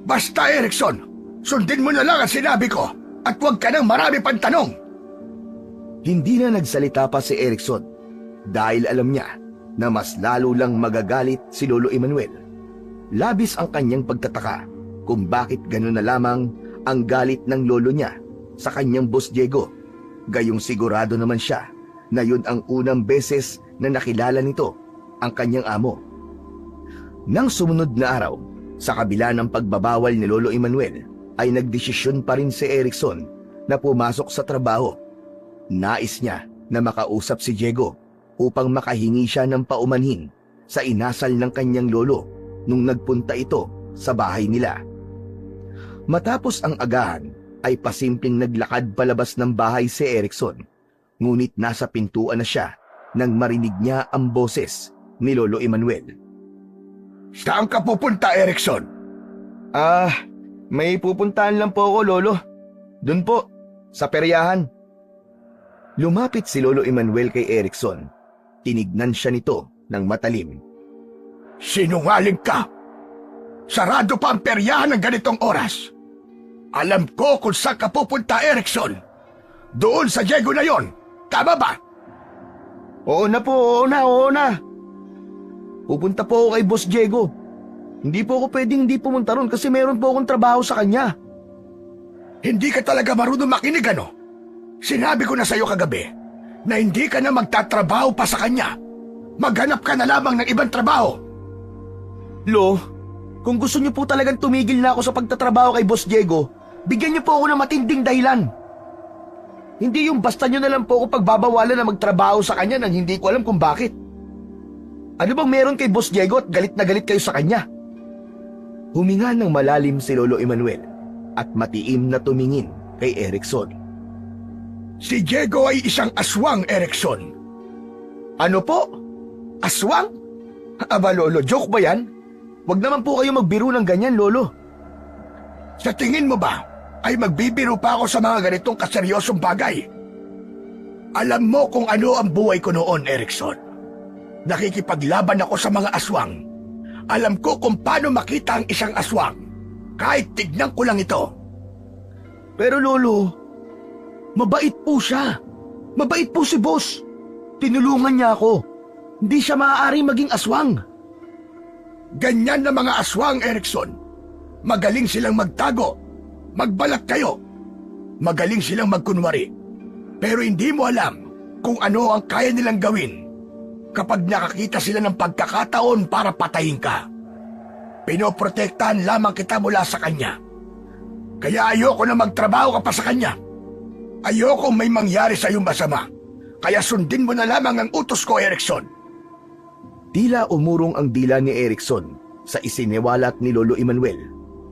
Basta, Erickson, sundin mo na lang ang sinabi ko at huwag ka nang marami pang tanong. Hindi na nagsalita pa si Erickson dahil alam niya na mas lalo lang magagalit si Lolo Emmanuel. Labis ang kanyang pagtataka kung bakit gano'n na lamang ang galit ng lolo niya sa kanyang boss Diego. Gayong sigurado naman siya na yun ang unang beses na nakilala nito ang kanyang amo. Nang sumunod na araw, sa kabila ng pagbabawal ni Lolo Emmanuel, ay nagdesisyon pa rin si Erickson na pumasok sa trabaho. Nais niya na makausap si Diego upang makahingi siya ng paumanhin sa inasal ng kanyang lolo nung nagpunta ito sa bahay nila. Matapos ang agahan, ay pasimpleng naglakad palabas ng bahay si Erickson. Ngunit nasa pintuan na siya nang marinig niya ang boses ni Lolo Emmanuel. Saan ka pupunta, Erickson? May pupuntahan lang po ako, Lolo. Doon po, sa peryahan. Lumapit si Lolo Emmanuel kay Erickson. Tinignan siya nito ng matalim. Sinungaling ka! Sarado pa ang peryahan ng ganitong oras. Alam ko kung saan ka pupunta, Erickson. Doon sa Diego na yon. Tama ba? Oo na. Pupunta po ako kay Boss Diego. Hindi po ako pwedeng hindi pumunta ron kasi meron po akong trabaho sa kanya. Hindi ka talaga marunong makinig, ano? Sinabi ko na sa'yo kagabi na hindi ka na magtatrabaho pa sa kanya. Maghanap ka na lamang ng ibang trabaho. Lo, kung gusto niyo po talagang tumigil na ako sa pagtatrabaho kay Boss Diego, bigyan niyo po ako ng matinding dahilan. Hindi yung basta niyo na lang po ako pagbabawalan na magtrabaho sa kanya nang hindi ko alam kung bakit. Ano bang meron kay Boss Diego at galit na galit kayo sa kanya? Huminga ng malalim si Lolo Emmanuel at matiim na tumingin kay Erickson. Si Diego ay isang aswang, Erickson. Ano po? Aswang? Aba, Lolo, joke ba yan? Huwag naman po kayo magbiro ng ganyan, Lolo. Sa tingin mo ba ay magbibiro pa ako sa mga ganitong kaseryosong bagay? Alam mo kung ano ang buhay ko noon, Erickson. Nakikipaglaban ako sa mga aswang. Alam ko kung paano makita ang isang aswang. Kahit tignan ko lang ito. Pero Lolo, mabait po siya. Mabait po si Boss. Tinulungan niya ako. Hindi siya maaaring maging aswang. Ganyan na mga aswang, Erickson. Magaling silang magtago. Magbalat kayo. Magaling silang magkunwari. Pero hindi mo alam kung ano ang kaya nilang gawin kapag nakakita sila ng pagkakataon para patayin ka. Pinoprotektahan lamang kita mula sa kanya. Kaya ayoko na magtrabaho ka pa sa kanya. Ayoko may mangyari sa iyong masama. Kaya sundin mo na lamang ang utos ko, Erickson. Tila umurong ang dila ni Erickson sa isiniwalat ni Lolo Emmanuel.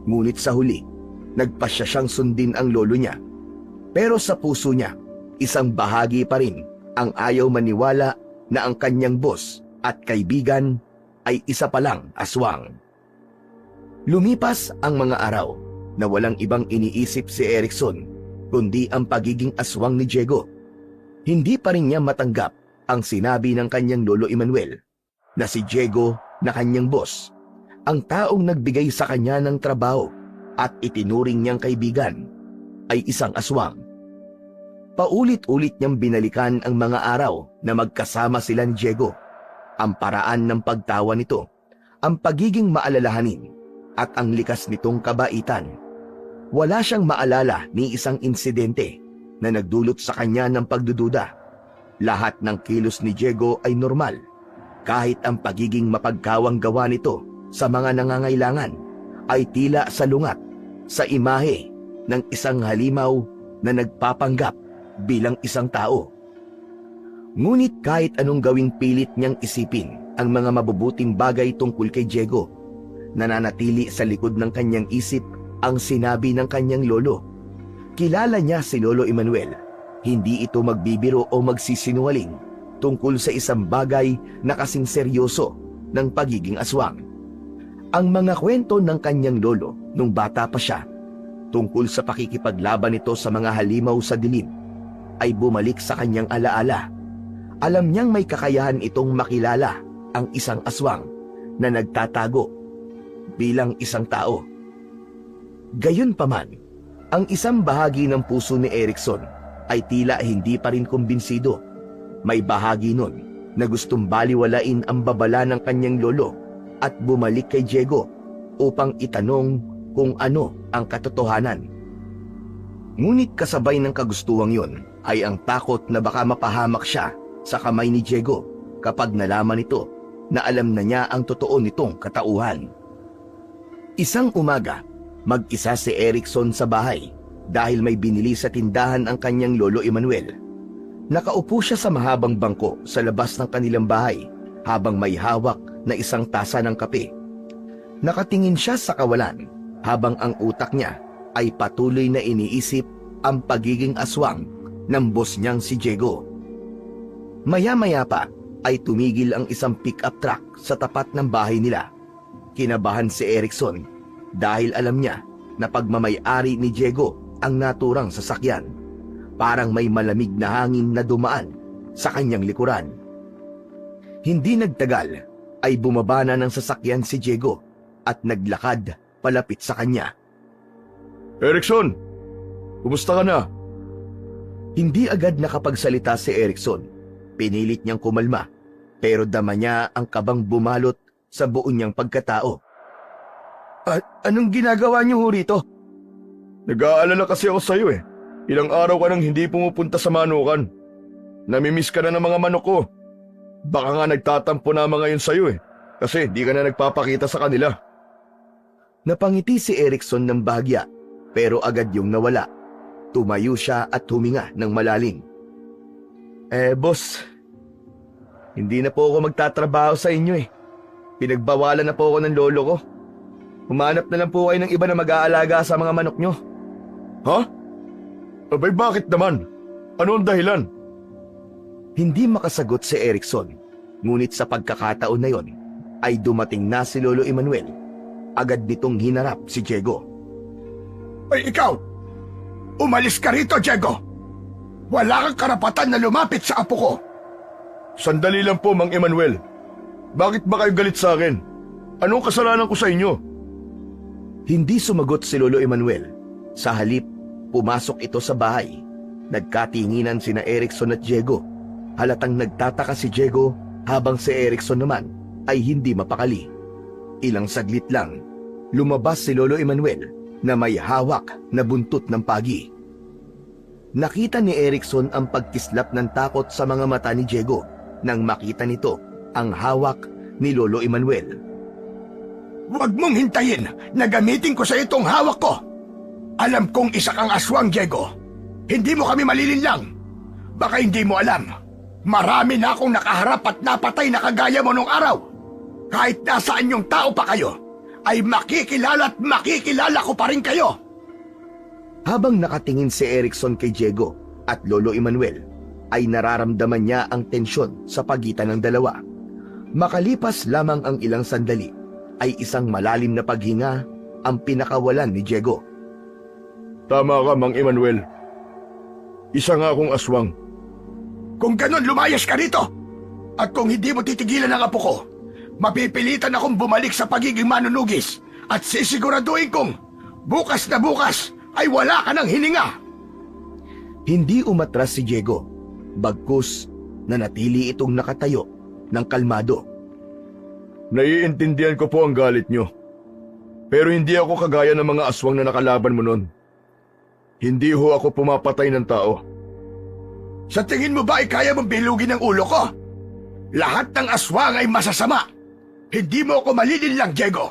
Ngunit sa huli, nagpasya siyang sundin ang lolo niya. Pero sa puso niya, isang bahagi pa rin ang ayaw maniwala na ang kanyang boss at kaibigan ay isa palang aswang. Lumipas ang mga araw na walang ibang iniisip si Erickson kundi ang pagiging aswang ni Diego. Hindi pa rin niya matanggap ang sinabi ng kanyang Lolo Emmanuel na si Diego na kanyang boss, ang taong nagbigay sa kanya ng trabaho at itinuring niyang kaibigan, ay isang aswang. Paulit-ulit niyang binalikan ang mga araw na magkasama sila ni Diego, ang paraan ng pagtawa nito, ang pagiging maalalahanin at ang likas nitong kabaitan. Wala siyang maalala ni isang insidente na nagdulot sa kanya ng pagdududa. Lahat ng kilos ni Diego ay normal, kahit ang pagiging mapagkawang gawa nito sa mga nangangailangan ay tila salungat sa imahe ng isang halimaw na nagpapanggap bilang isang tao. Ngunit kahit anong gawing pilit niyang isipin ang mga mabubuting bagay tungkol kay Diego, nananatili sa likod ng kanyang isip ang sinabi ng kanyang lolo. Kilala niya si Lolo Emmanuel. Hindi ito magbibiro o magsisinungaling tungkol sa isang bagay na kasing seryoso ng pagiging aswang. Ang mga kwento ng kanyang lolo nung bata pa siya tungkol sa pakikipaglaban nito sa mga halimaw sa dilim ay bumalik sa kanyang alaala. Alam niyang may kakayahan itong makilala ang isang aswang na nagtatago bilang isang tao. Gayunpaman, ang isang bahagi ng puso ni Erickson ay tila hindi pa rin kumbinsido. May bahagi nun na gustong baliwalain ang babala ng kanyang lolo at bumalik kay Diego upang itanong kung ano ang katotohanan. Ngunit kasabay ng kagustuhang yon ay ang takot na baka mapahamak siya sa kamay ni Diego kapag nalaman nito na alam na niya ang totoo nitong katauhan. Isang umaga, mag-isa si Erickson sa bahay dahil may binili sa tindahan ang kanyang Lolo Emmanuel. Nakaupo siya sa mahabang bangko sa labas ng kanilang bahay habang may hawak na isang tasa ng kape. Nakatingin siya sa kawalan habang ang utak niya ay patuloy na iniisip ang pagiging aswang ng boss niyang si Diego. Maya-maya pa ay tumigil ang isang pick-up truck sa tapat ng bahay nila. Kinabahan si Erickson dahil alam niya na pagmamay-ari ni Diego ang naturang sasakyan. Parang may malamig na hangin na dumaan sa kanyang likuran. Hindi nagtagal ay bumaba na ng sasakyan si Diego at naglakad palapit sa kanya. Erickson, kumusta ka na? Hindi agad nakapagsalita si Erickson. Pinilit niyang kumalma, pero dama niya ang kabang bumalot sa buo niyang pagkatao. Anong ginagawa niyo ho rito? Nag-aalala kasi ako sa'yo eh. Ilang araw ka nang hindi pumupunta sa manukan. Namimiss ka na ng mga manok ko. Baka nga nagtatampo naman ngayon sa'yo eh. Kasi di ka na nagpapakita sa kanila. Napangiti si Erickson ng bahagya, pero agad yung nawala. Tumayo siya at huminga ng malalim. Boss, hindi na po ako magtatrabaho sa inyo eh. Pinagbawalan na po ako ng lolo ko. Humanap na lang po kayo ng iba na mag-aalaga sa mga manok nyo. Ha? Abay bakit naman? Ano ang dahilan? Hindi makasagot si Erickson, ngunit sa pagkakataon na yon ay dumating na si Lolo Emmanuel. Agad nitong hinarap si Diego. Ay ikaw! Umalis ka rito, Diego! Wala kang karapatan na lumapit sa apo ko! Sandali lang po, Mang Emmanuel. Bakit ba kayo galit sa akin? Anong kasalanan ko sa inyo? Hindi sumagot si Lolo Emmanuel. Sa halip, pumasok ito sa bahay. Nagkatinginan sina Erickson at Diego. Halatang nagtataka si Diego habang si Erickson naman ay hindi mapakali. Ilang saglit lang, lumabas si Lolo Emmanuel na may hawak na buntot ng pagi. Nakita ni Erickson ang pagkislap ng takot sa mga mata ni Diego nang makita nito ang hawak ni Lolo Emmanuel. Huwag mong hintayin na gamitin ko sa itong hawak ko! Alam kong isa kang aswang, Diego. Hindi mo kami malilinlang. Baka hindi mo alam. Marami na akong nakaharap at napatay na kagaya mo nung araw. Kahit nasaan yung tao pa kayo, ay makikilala at makikilala ko pa rin kayo. Habang nakatingin si Erickson kay Diego at Lolo Emmanuel, ay nararamdaman niya ang tensyon sa pagitan ng dalawa. Makalipas lamang ang ilang sandali, ay isang malalim na paghinga ang pinakawalan ni Diego. Tama ka, Mang Emmanuel. Isa nga akong aswang. Kung ganun, lumayas ka rito! At kung hindi mo titigilan ang apo ko, mapipilitan akong bumalik sa pagiging manunugis at sisiguraduhin kong bukas na bukas ay wala ka ng hininga! Hindi umatras si Diego, bagkus na natili itong nakatayo ng kalmado. Naiintindihan ko po ang galit nyo. Pero hindi ako kagaya ng mga aswang na nakalaban mo nun. Hindi ho ako pumapatay ng tao. Sa tingin mo ba ay kaya mong bilugin ang ulo ko? Lahat ng aswang ay masasama. Hindi mo ako malilinlang, Diego.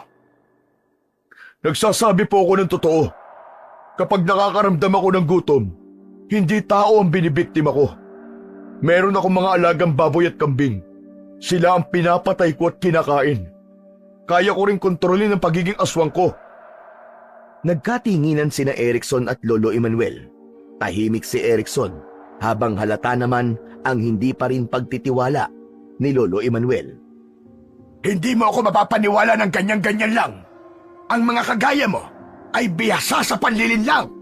Nagsasabi po ako ng totoo. Kapag nakakaramdam ako ng gutom, hindi tao ang binibiktima ko. Meron akong mga alagang baboy at kambing. Sila ang pinapatay ko at kinakain. Kaya ko rin kontrolin ang pagiging aswang ko. Nagkatinginan sina Erikson at Lolo Emanuel. Tahimik si Erikson habang halata naman ang hindi pa rin pagtitiwala ni Lolo Emanuel. Hindi mo ako mapapaniwala ng ganyan-ganyan lang. Ang mga kagaya mo ay bihasa sa panlilinlang.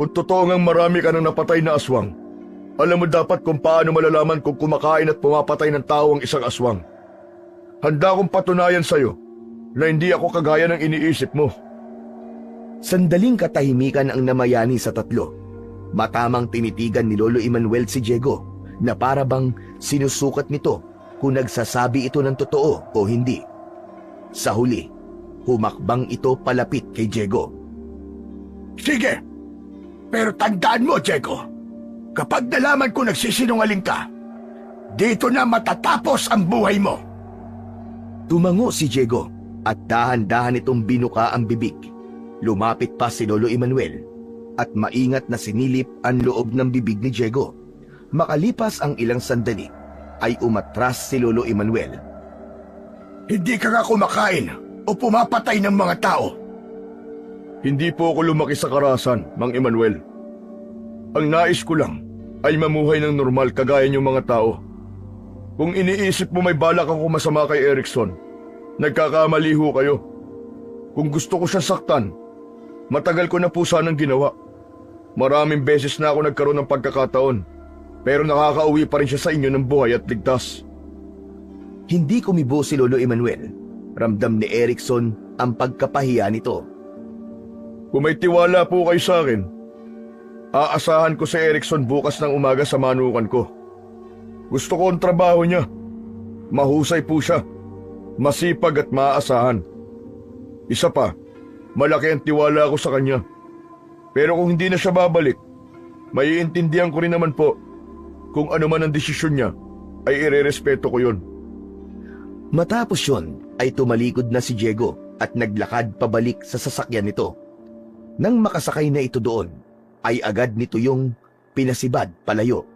Kung totoo ngang marami ka ng napatay na aswang, alam mo dapat kung paano malalaman kung kumakain at pumapatay ng tao ang isang aswang. Handa akong patunayan sa'yo na hindi ako kagaya ng iniisip mo. Sandaling katahimikan ang namayani sa tatlo. Matamang tinitigan ni Lolo Emanuel si Diego na para bang sinusukat nito kung nagsasabi ito ng totoo o hindi. Sa huli, humakbang ito palapit kay Diego. Sige, pero tandaan mo, Diego, kapag nalaman ko nagsisinungaling ka, dito na matatapos ang buhay mo. Tumango si Diego at dahan-dahan itong binuka ang bibig. Lumapit pa si Lolo Emanuel at maingat na sinilip ang loob ng bibig ni Diego. Makalipas ang ilang sandali, ay umatras si Lolo Emanuel. Hindi ka nga kumakain o pumapatay ng mga tao. Hindi po ako lumaki sa karahasan, Mang Emanuel. Ang nais ko lang ay mamuhay ng normal kagaya niyong mga tao. Kung iniisip mo may balak ako masama kay Erikson, nagkakamali ho kayo. Kung gusto ko siya saktan, matagal ko na po sanang ginawa. Maraming beses na ako nagkaroon ng pagkakataon, pero nakakauwi pa rin siya sa inyo ng buhay at ligtas. Hindi kumibo si Lolo Emanuel. Ramdam ni Erikson ang pagkapahiya nito. Kung may tiwala po kayo sa akin, aasahan ko si Erikson bukas ng umaga sa manukan ko. Gusto ko ang trabaho niya. Mahusay po siya, masipag at maaasahan. Isa pa, malaki ang tiwala ko sa kanya. Pero kung hindi na siya babalik, maiintindihan ko rin naman po kung ano man ang desisyon niya, ay irerespeto ko yun. Matapos yun, ay tumalikod na si Diego at naglakad pabalik sa sasakyan nito. Nang makasakay na ito doon, ay agad nito yung pinasibad palayo.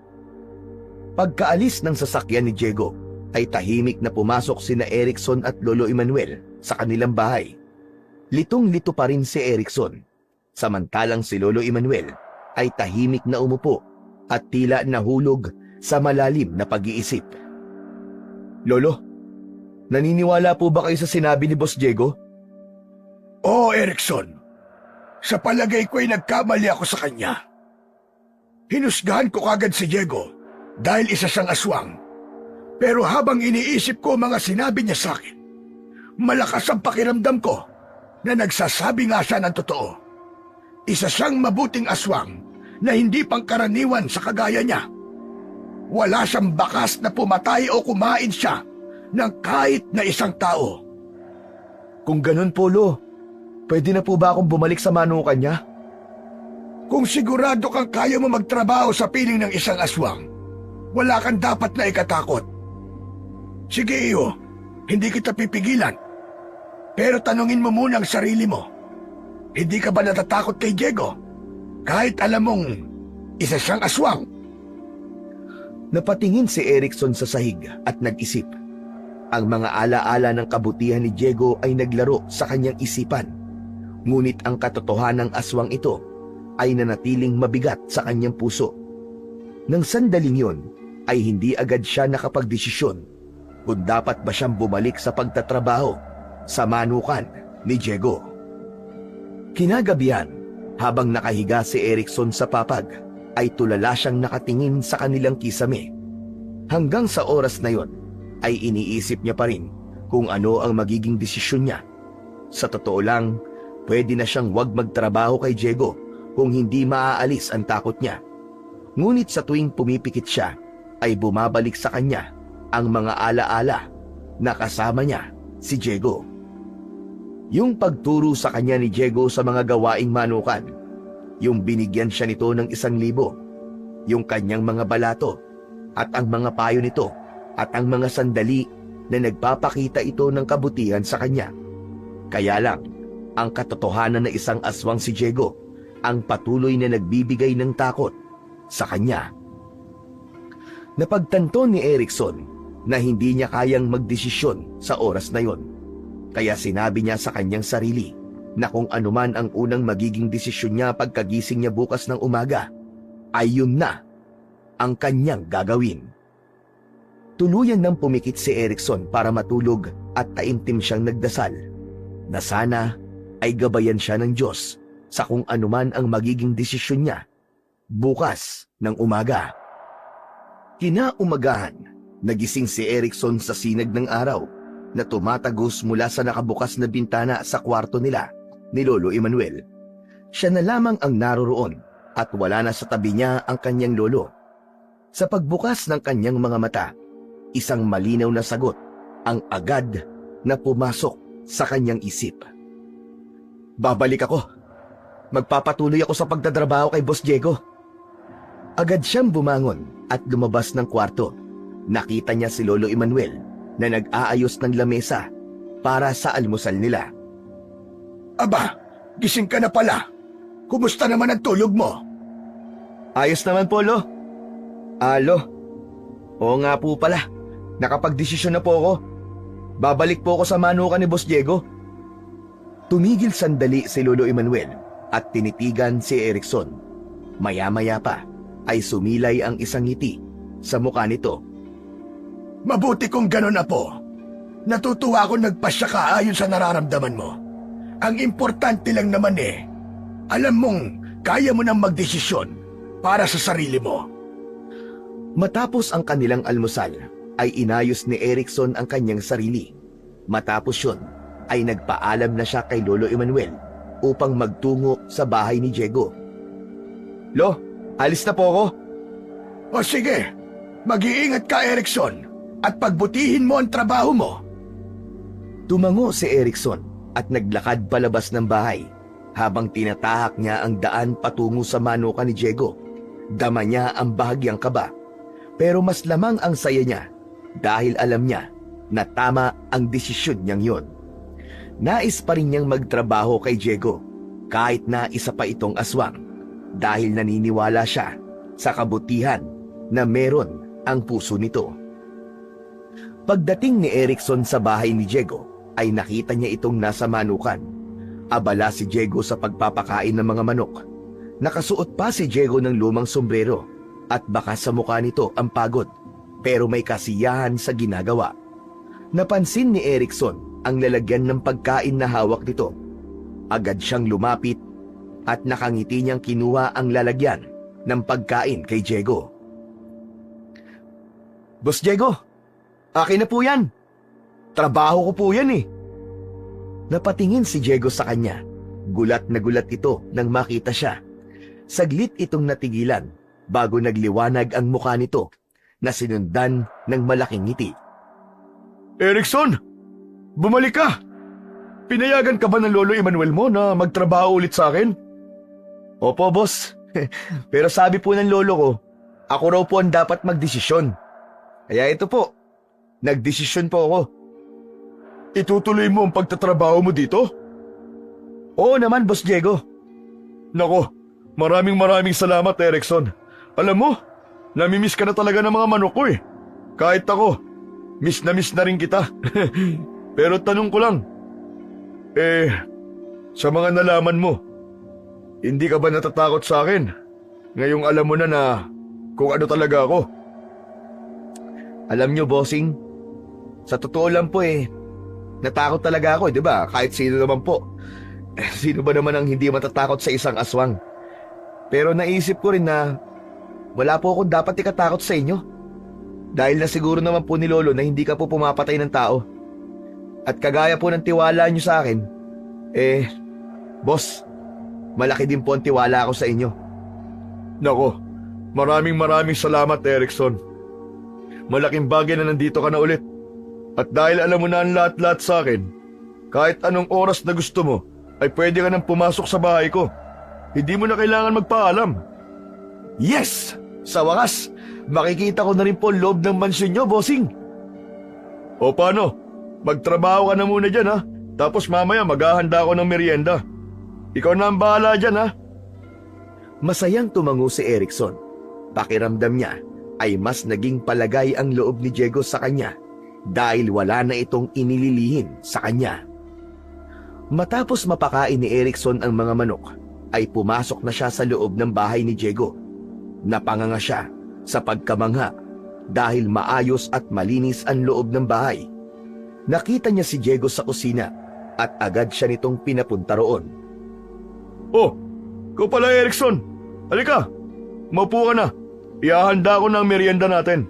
Pagkaalis ng sasakyan ni Diego, ay tahimik na pumasok sina Erikson at Lolo Emanuel sa kanilang bahay. Litong-lito pa rin si Erikson, samantalang si Lolo Emanuel ay tahimik na umupo at tila nahulog sa malalim na pag-iisip. Lolo, naniniwala po ba kayo sa sinabi ni Boss Diego? Oo, Erikson. Sa palagay ko ay nagkamali ako sa kanya. Hinusgahan ko kagad si Diego dahil isa siyang aswang. Pero habang iniisip ko mga sinabi niya sa akin, malakas ang pakiramdam ko na nagsasabi nga siya ng totoo. Isa siyang mabuting aswang na hindi pangkaraniwan sa kagaya niya. Wala siyang bakas na pumatay o kumain siya ng kahit na isang tao. Kung ganun po, Lo, pwede na po ba akong bumalik sa manukan niya? Kung sigurado kang kaya mo magtrabaho sa piling ng isang aswang, wala kang dapat na ikatakot. Sige, iyo, hindi kita pipigilan. Pero tanungin mo muna ang sarili mo. Hindi ka ba natatakot kay Diego? Kahit alam mong isa siyang aswang. Napatingin si Erikson sa sahig at nag-isip. Ang mga alaala ng kabutihan ni Diego ay naglaro sa kanyang isipan. Ngunit ang katotohanan ng aswang ito ay nanatiling mabigat sa kanyang puso. Nang sandaling yun, ay hindi agad siya nakapagdesisyon kung dapat ba siyang bumalik sa pagtatrabaho sa manukan ni Diego. Kinagabihan, habang nakahiga si Erikson sa papag, ay tulala siyang nakatingin sa kanilang kisame. Hanggang sa oras na yon, ay iniisip niya pa rin kung ano ang magiging desisyon niya. Sa totoo lang, pwede na siyang wag magtrabaho kay Diego kung hindi maaalis ang takot niya. Ngunit sa tuwing pumipikit siya, ay bumabalik sa kanya ang mga alaala na kasama niya si Diego. Yung pagturo sa kanya ni Diego sa mga gawaing manukan, yung binigyan siya nito ng 1,000, yung kanyang mga balato, at ang mga payo nito, at ang mga sandali na nagpapakita ito ng kabutihan sa kanya. Kaya lang, ang katotohanan na isang aswang si Diego ang patuloy na nagbibigay ng takot sa kanya. Napagtanto ni Erikson na hindi niya kayang magdesisyon sa oras na yon. Kaya sinabi niya sa kanyang sarili na kung anuman ang unang magiging desisyon niya pagkagising niya bukas ng umaga, ay yun na ang kanyang gagawin. Tuluyan nang pumikit si Erickson para matulog at taimtim siyang nagdasal na sana ay gabayan siya ng Diyos sa kung anuman ang magiging desisyon niya bukas ng umaga. Kinaumagahan, nagising si Erickson sa sinag ng araw na tumatagos mula sa nakabukas na bintana sa kwarto nila ni Lolo Emmanuel. Siya na lamang ang naroroon at wala na sa tabi niya ang kanyang lolo. Sa pagbukas ng kanyang mga mata, isang malinaw na sagot ang agad na pumasok sa kanyang isip. Babalik ako. Magpapatuloy ako sa pagtatrabaho kay Boss Diego. Agad siyang bumangon at lumabas ng kwarto. Nakita niya si Lolo Emmanuel na nag-aayos ng lamesa para sa almusal nila. Aba, gising ka na pala. Kumusta naman ang tulog mo? Ayos naman po, Lo. Lo. Oo nga po pala. Nakapagdesisyon na po ako. Babalik po ako sa manukan ni Boss Diego. Tumigil sandali si Lolo Emmanuel at tinitigan si Erickson. Maya-maya pa ay sumilay ang isang ngiti sa mukha nito. Mabuti kung ganun na po. Natutuwa akong nagpasya ka ayon sa nararamdaman mo. Ang importante lang naman alam mong kaya mo nang magdesisyon para sa sarili mo. Matapos ang kanilang almusal, ay inayos ni Erickson ang kanyang sarili. Matapos yun, ay nagpaalam na siya kay Lolo Emmanuel upang magtungo sa bahay ni Diego. Lo, alis na po ako. O sige, mag-iingat ka, Erickson, at pagbutihin mo ang trabaho mo. Tumango si Erickson at naglakad palabas ng bahay habang tinatahak niya ang daan patungo sa manukan ni Diego. Dama niya ang bahagyang kaba, pero mas lamang ang saya niya dahil alam niya na tama ang desisyon niyang yon. Nais pa rin niyang magtrabaho kay Diego kahit na isa pa itong aswang dahil naniniwala siya sa kabutihan na meron ang puso nito. Pagdating ni Erickson sa bahay ni Diego ay nakita niya itong nasa manukan. Abala si Diego sa pagpapakain ng mga manok. Nakasuot pa si Diego ng lumang sombrero at baka sa mukha nito ang pagod pero may kasiyahan sa ginagawa. Napansin ni Erickson ang lalagyan ng pagkain na hawak nito. Agad siyang lumapit at nakangiti niyang kinuha ang lalagyan ng pagkain kay Diego. Boss Diego, akin na po yan. Trabaho ko po yan eh. Napatingin si Diego sa kanya. Gulat na gulat ito nang makita siya. Saglit itong natigilan bago nagliwanag ang mukha nito na sinundan ng malaking ngiti. Erickson! Bumalik ka! Pinayagan ka ba ng Lolo Emmanuel mo na magtrabaho ulit sa akin? Opo, boss. Pero sabi po ng lolo ko, ako raw po ang dapat magdesisyon. Kaya ito po, nagdesisyon po ako. Itutuloy mo ang pagtatrabaho mo dito? Oo naman, Boss Diego. Nako, maraming salamat, Erickson. Alam mo, namimiss ka na talaga ng mga manok ko eh. Kahit ako, miss na rin kita. Pero tanong ko lang, sa mga nalaman mo, hindi ka ba natatakot sa akin? Ngayong alam mo na kung ano talaga ako. Alam nyo, bossing, sa totoo lang po natakot talaga ako, di ba? Kahit sino naman po. Sino ba naman ang hindi matatakot sa isang aswang? Pero naisip ko rin na wala po akong dapat ikatakot sa inyo. Dahil na siguro naman po ni Lolo na hindi ka po pumapatay ng tao. At kagaya po ng tiwala nyo sa akin, boss, malaki din po ang tiwala ko sa inyo. Nako, maraming salamat, Erickson. Malaking bagay na nandito ka na ulit. At dahil alam mo na ang lahat-lahat sa akin, kahit anong oras na gusto mo, ay pwede ka nang pumasok sa bahay ko. Hindi mo na kailangan magpaalam. Yes! Sa wakas, makikita ko na rin po ang loob ng mansyon nyo, bossing. O paano? Magtrabaho ka na muna dyan ha. Tapos mamaya maghahanda ako ng merienda. Ikaw na ang bahala dyan ha. Masayang tumango si Erickson. Pakiramdam niya ay mas naging palagay ang loob ni Diego sa kanya dahil wala na itong inililihin sa kanya. Matapos mapakain ni Erickson ang mga manok, ay pumasok na siya sa loob ng bahay ni Diego. Napanganga siya sa pagkamangha dahil maayos at malinis ang loob ng bahay. Nakita niya si Diego sa kusina at agad siya nitong pinapunta roon. Oh, ikaw pala Erickson. Halika, maupo ka na. Ihahanda ko ng merienda natin.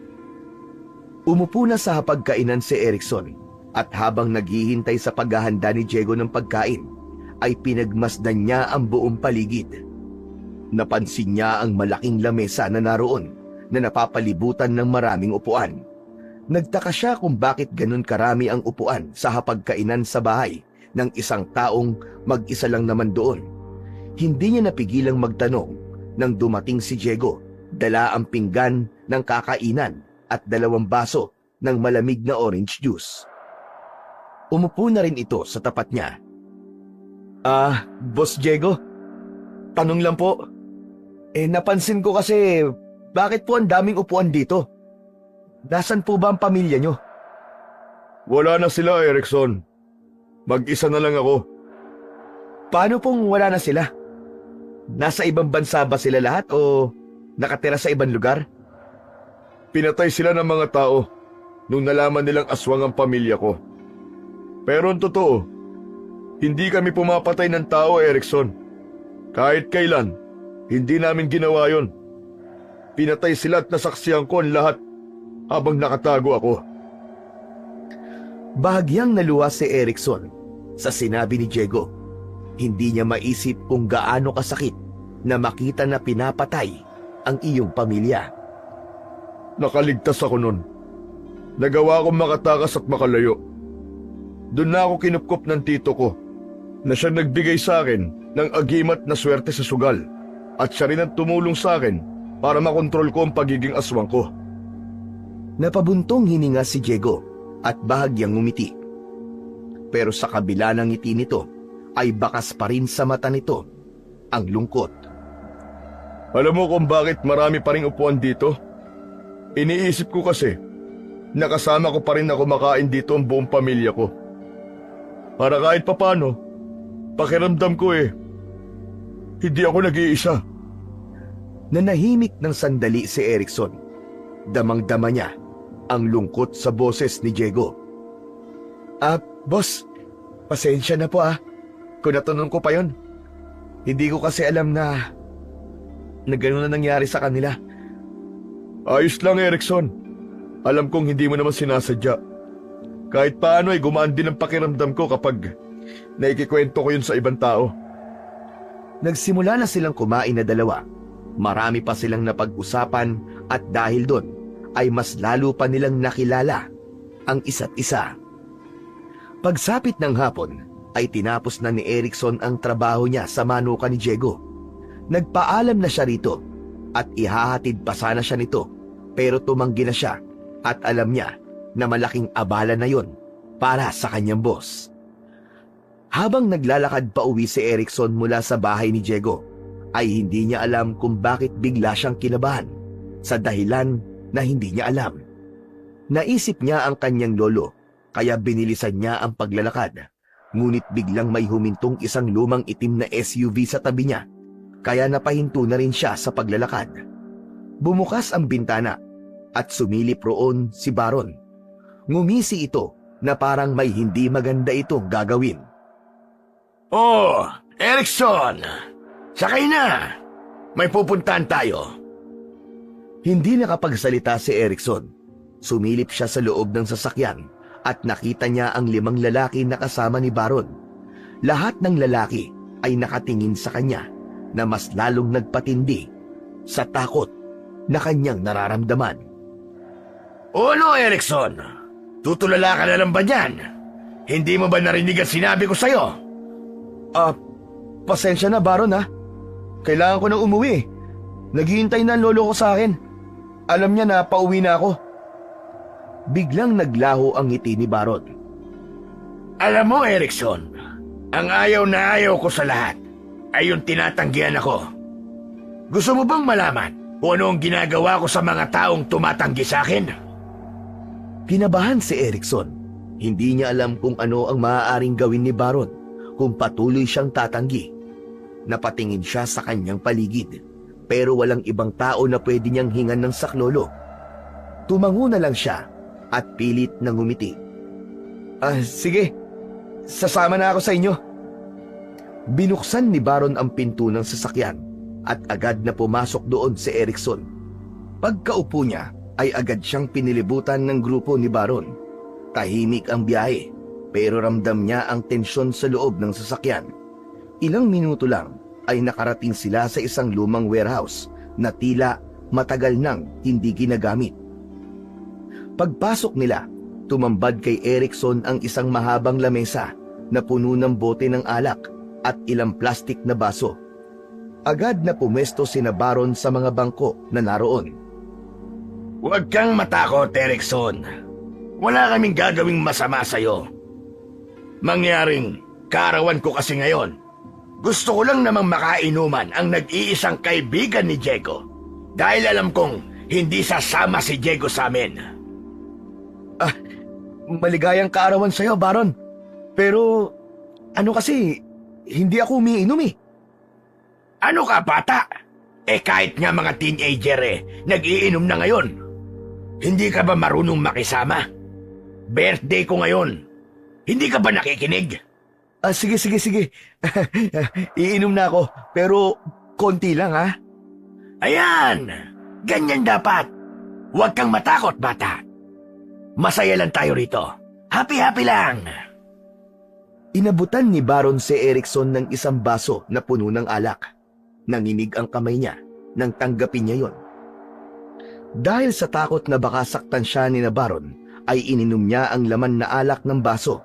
Umupo na sa hapagkainan si Erickson at habang naghihintay sa paghahanda ni Diego ng pagkain, ay pinagmasdan niya ang buong paligid. Napansin niya ang malaking lamesa na naroon na napapalibutan ng maraming upuan. Nagtaka siya kung bakit ganun karami ang upuan sa hapagkainan sa bahay ng isang taong mag-isa lang naman doon. Hindi niya napigilang magtanong nang dumating si Diego, dala ang pinggan ng kakainan at 2 baso ng malamig na orange juice. Umupo na rin ito sa tapat niya. Boss Diego, tanong lang po. Napansin ko kasi bakit po ang daming upuan dito? Nasaan po ba ang pamilya nyo? Wala na sila, Erickson. Mag-isa na lang ako. Paano pong wala na sila? Nasa ibang bansa ba sila lahat o nakatira sa ibang lugar? Pinatay sila ng mga tao nung nalaman nilang aswang ang pamilya ko. Pero ang totoo, hindi kami pumapatay ng tao, Erickson. Kahit kailan, hindi namin ginawa yon. Pinatay sila at nasaksihan ko ang lahat habang nakatago ako. Bahagyang naluwa si Erickson sa sinabi ni Diego. Hindi niya maisip kung gaano kasakit na makita na pinapatay ang iyong pamilya. Nakaligtas ako nun. Nagawa kong makatakas at makalayo. Doon na ako kinupkop ng tito ko na siya nagbigay sa akin ng agimat na swerte sa sugal at siya rin ang tumulong sa akin para makontrol ko ang pagiging aswang ko. Napabuntong hininga si Diego at bahagyang ngumiti. Pero sa kabila ng ngiti nito ay bakas pa rin sa mata nito ang lungkot. Alam mo kung bakit marami pa rin upuan dito? Iniisip ko kasi nakasama ko pa rin na kumakain dito ang buong pamilya ko. Para kahit papano, pakiramdam ko hindi ako nag-iisa. Nanahimik ng sandali si Erickson. Damang-dama niya ang lungkot sa boses ni Diego. Boss, pasensya na po kung natanong ko pa yon. Hindi ko kasi alam na gano'n na nangyari sa kanila. Ayos lang, Erickson. Alam kong hindi mo naman sinasadya. Kahit paano ay gumaan din ang pakiramdam ko kapag naikikwento ko yun sa ibang tao. Nagsimula na silang kumain na 2. Marami pa silang napag-usapan at dahil doon ay mas lalo pa nilang nakilala ang isa't isa. Pagsapit ng hapon ay tinapos na ni Erickson ang trabaho niya sa manukan ni Diego. Nagpaalam na siya rito at ihahatid pa sana siya nito, pero tumanggi na siya at alam niya na malaking abala na yon para sa kanyang boss. Habang naglalakad pa uwi si Erickson mula sa bahay ni Diego, ay hindi niya alam kung bakit bigla siyang kinabahan sa dahilan na hindi niya alam. Naisip niya ang kanyang lolo, kaya binilisan niya ang paglalakad. Ngunit biglang may humintong isang lumang itim na SUV sa tabi niya, kaya napahinto na rin siya sa paglalakad. Bumukas ang bintana at sumilip roon si Baron. Ngumisi ito na parang may hindi maganda itong gagawin. Oh, Erickson! Sakay na! May pupuntahan tayo. Hindi nakapagsalita si Erickson. Sumilip siya sa loob ng sasakyan at nakita niya ang 5 lalaki na kasama ni Baron. Lahat ng lalaki ay nakatingin sa kanya na mas lalong nagpatindi sa takot na kanyang nararamdaman. O ano, Erickson? Tutulala ka na lang ba niyan? Hindi mo ba narinig ang sinabi ko sa'yo? Pasensya na Baron Kailangan ko nang umuwi. Naghihintay na ang lolo ko sa akin. Alam niya na pauwi na ako. Biglang naglaho ang ngiti ni Baron. Alam mo, Erickson, ang ayaw na ayaw ko sa lahat ay yung tinatanggihan ako. Gusto mo bang malaman kung ano ang ginagawa ko sa mga taong tumatanggi sa akin? Kinabahan si Erickson. Hindi niya alam kung ano ang maaaring gawin ni Baron kung patuloy siyang tatanggi. Napatingin siya sa kanyang paligid, pero walang ibang tao na pwede niyang hingan ng saklolo. Tumango na lang siya at pilit na ngumiti. Sige, sasama na ako sa inyo. Binuksan ni Baron ang pinto ng sasakyan at agad na pumasok doon si Erickson. Pagkaupo niya ay agad siyang pinilibutan ng grupo ni Baron. Tahimik ang biyahe, pero ramdam niya ang tensyon sa loob ng sasakyan. Ilang minuto lang ay nakarating sila sa isang lumang warehouse na tila matagal nang hindi ginagamit. Pagpasok nila, tumambad kay Erickson ang isang mahabang lamesa na puno ng bote ng alak at ilang plastik na baso. Agad na pumesto sina Baron sa mga bangko na naroon. Huwag kang matakot, Erickson. Wala kaming gagawing masama sa'yo. Mangyaring kaarawan ko kasi ngayon. Gusto ko lang namang makainuman ang nag-iisang kaibigan ni Diego. Dahil alam kong hindi sasama si Diego sa amin. Maligayang kaarawan sa'yo, Baron. Pero ano kasi, hindi ako umiinom eh. Ano ka, bata? Kahit nga mga teenager nag-iinom na ngayon. Hindi ka ba marunong makisama? Birthday ko ngayon. Hindi ka ba nakikinig? Sige. Iinom na ako, pero konti lang ha. Ayan! Ganyan dapat. Huwag kang matakot, bata. Masaya lang tayo rito. Happy lang. Inabutan ni Baron si Erickson ng isang baso na puno ng alak. Nanginig ang kamay niya nang tanggapin niya yon. Dahil sa takot na baka saktan siya ni na Baron, ay ininom niya ang laman na alak ng baso.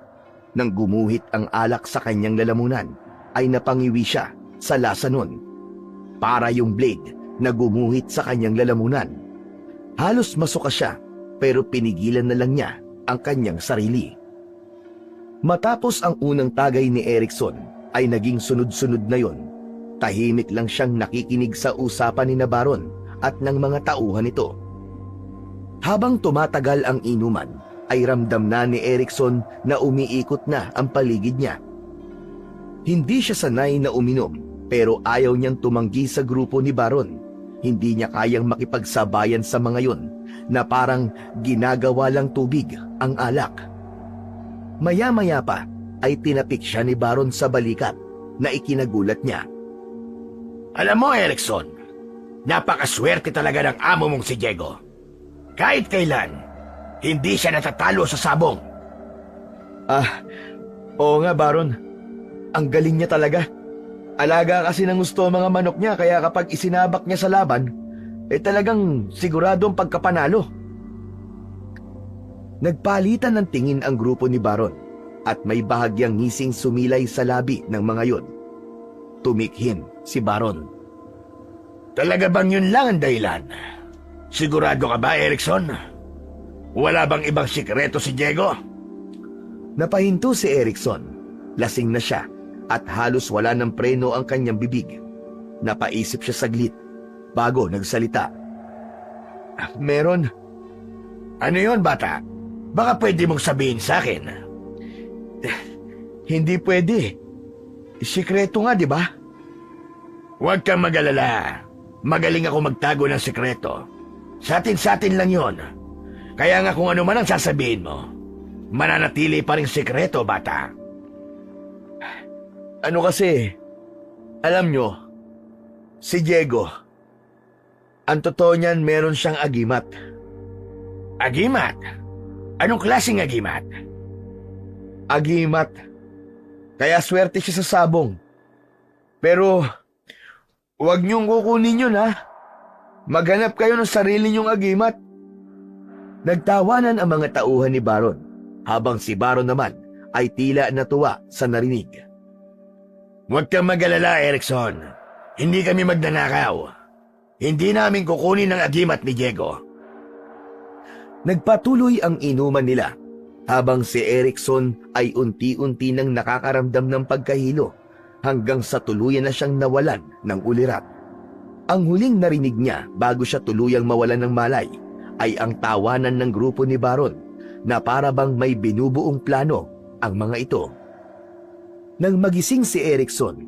Nang gumuhit ang alak sa kanyang lalamunan, ay napangiwi siya sa lasa nun. Para yung blade na gumuhit sa kanyang lalamunan. Halos masuka siya, pero pinigilan na lang niya ang kanyang sarili. Matapos ang unang tagay ni Erickson, ay naging sunod-sunod na yon. Tahimik lang siyang nakikinig sa usapan ni na Baron at ng mga tauhan nito. Habang tumatagal ang inuman, ay ramdam na ni Erickson na umiikot na ang paligid niya. Hindi siya sanay na uminom, pero ayaw niyang tumanggi sa grupo ni Baron. Hindi niya kayang makipagsabayan sa mga yon na parang ginagawa lang tubig ang alak. Maya-maya pa ay tinapik siya ni Baron sa balikat na ikinagulat niya. Alam mo, Erickson, napakaswerte talaga ng amo mong si Diego. Kahit kailan, hindi siya natatalo sa sabong. Oo nga, Baron. Ang galing niya talaga. Alaga kasi ng gusto mga manok niya, kaya kapag isinabak niya sa laban, talagang siguradong pagkapanalo. Nagpalitan ng tingin ang grupo ni Baron at may bahagyang ngising sumilay sa labi ng mga yon. Tumikhin si Baron. Talaga bang yun lang ang dahilan? Sigurado ka ba, Erickson? Wala bang ibang sikreto si Diego? Napahinto si Erickson. Lasing na siya at halos wala ng preno ang kanyang bibig. Napaisip siya saglit bago nagsalita. Meron. Ano yon, bata? Baka pwede mong sabihin sa akin. Hindi pwede. Sikreto nga, di ba? Huwag kang mag-alala. Magaling ako magtago ng sikreto. Sa atin lang yon. Kaya nga kung ano man ang sasabihin mo, mananatili pa rin sikreto, bata. Ano kasi, alam nyo, si Diego, ang totoo niyan meron siyang agimat. Agimat? Anong klaseng agimat? Agimat. Kaya swerte siya sa sabong. Pero, huwag niyong kukunin yun ha. Maghanap kayo ng sarili niyong agimat. Nagtawanan ang mga tauhan ni Baron, habang si Baron naman ay tila natuwa sa narinig. Huwag kang mag-alala, Erickson. Hindi kami magnanakaw. Hindi namin kukunin ang agimat ni Diego. Nagpatuloy ang inuman nila, habang si Erickson ay unti-unti nang nakakaramdam ng pagkahilo hanggang sa tuluyan na siyang nawalan ng ulirat. Ang huling narinig niya bago siya tuluyang mawalan ng malay ay ang tawanan ng grupo ni Baron na para bang may binubuong plano ang mga ito. Nang magising si Erickson,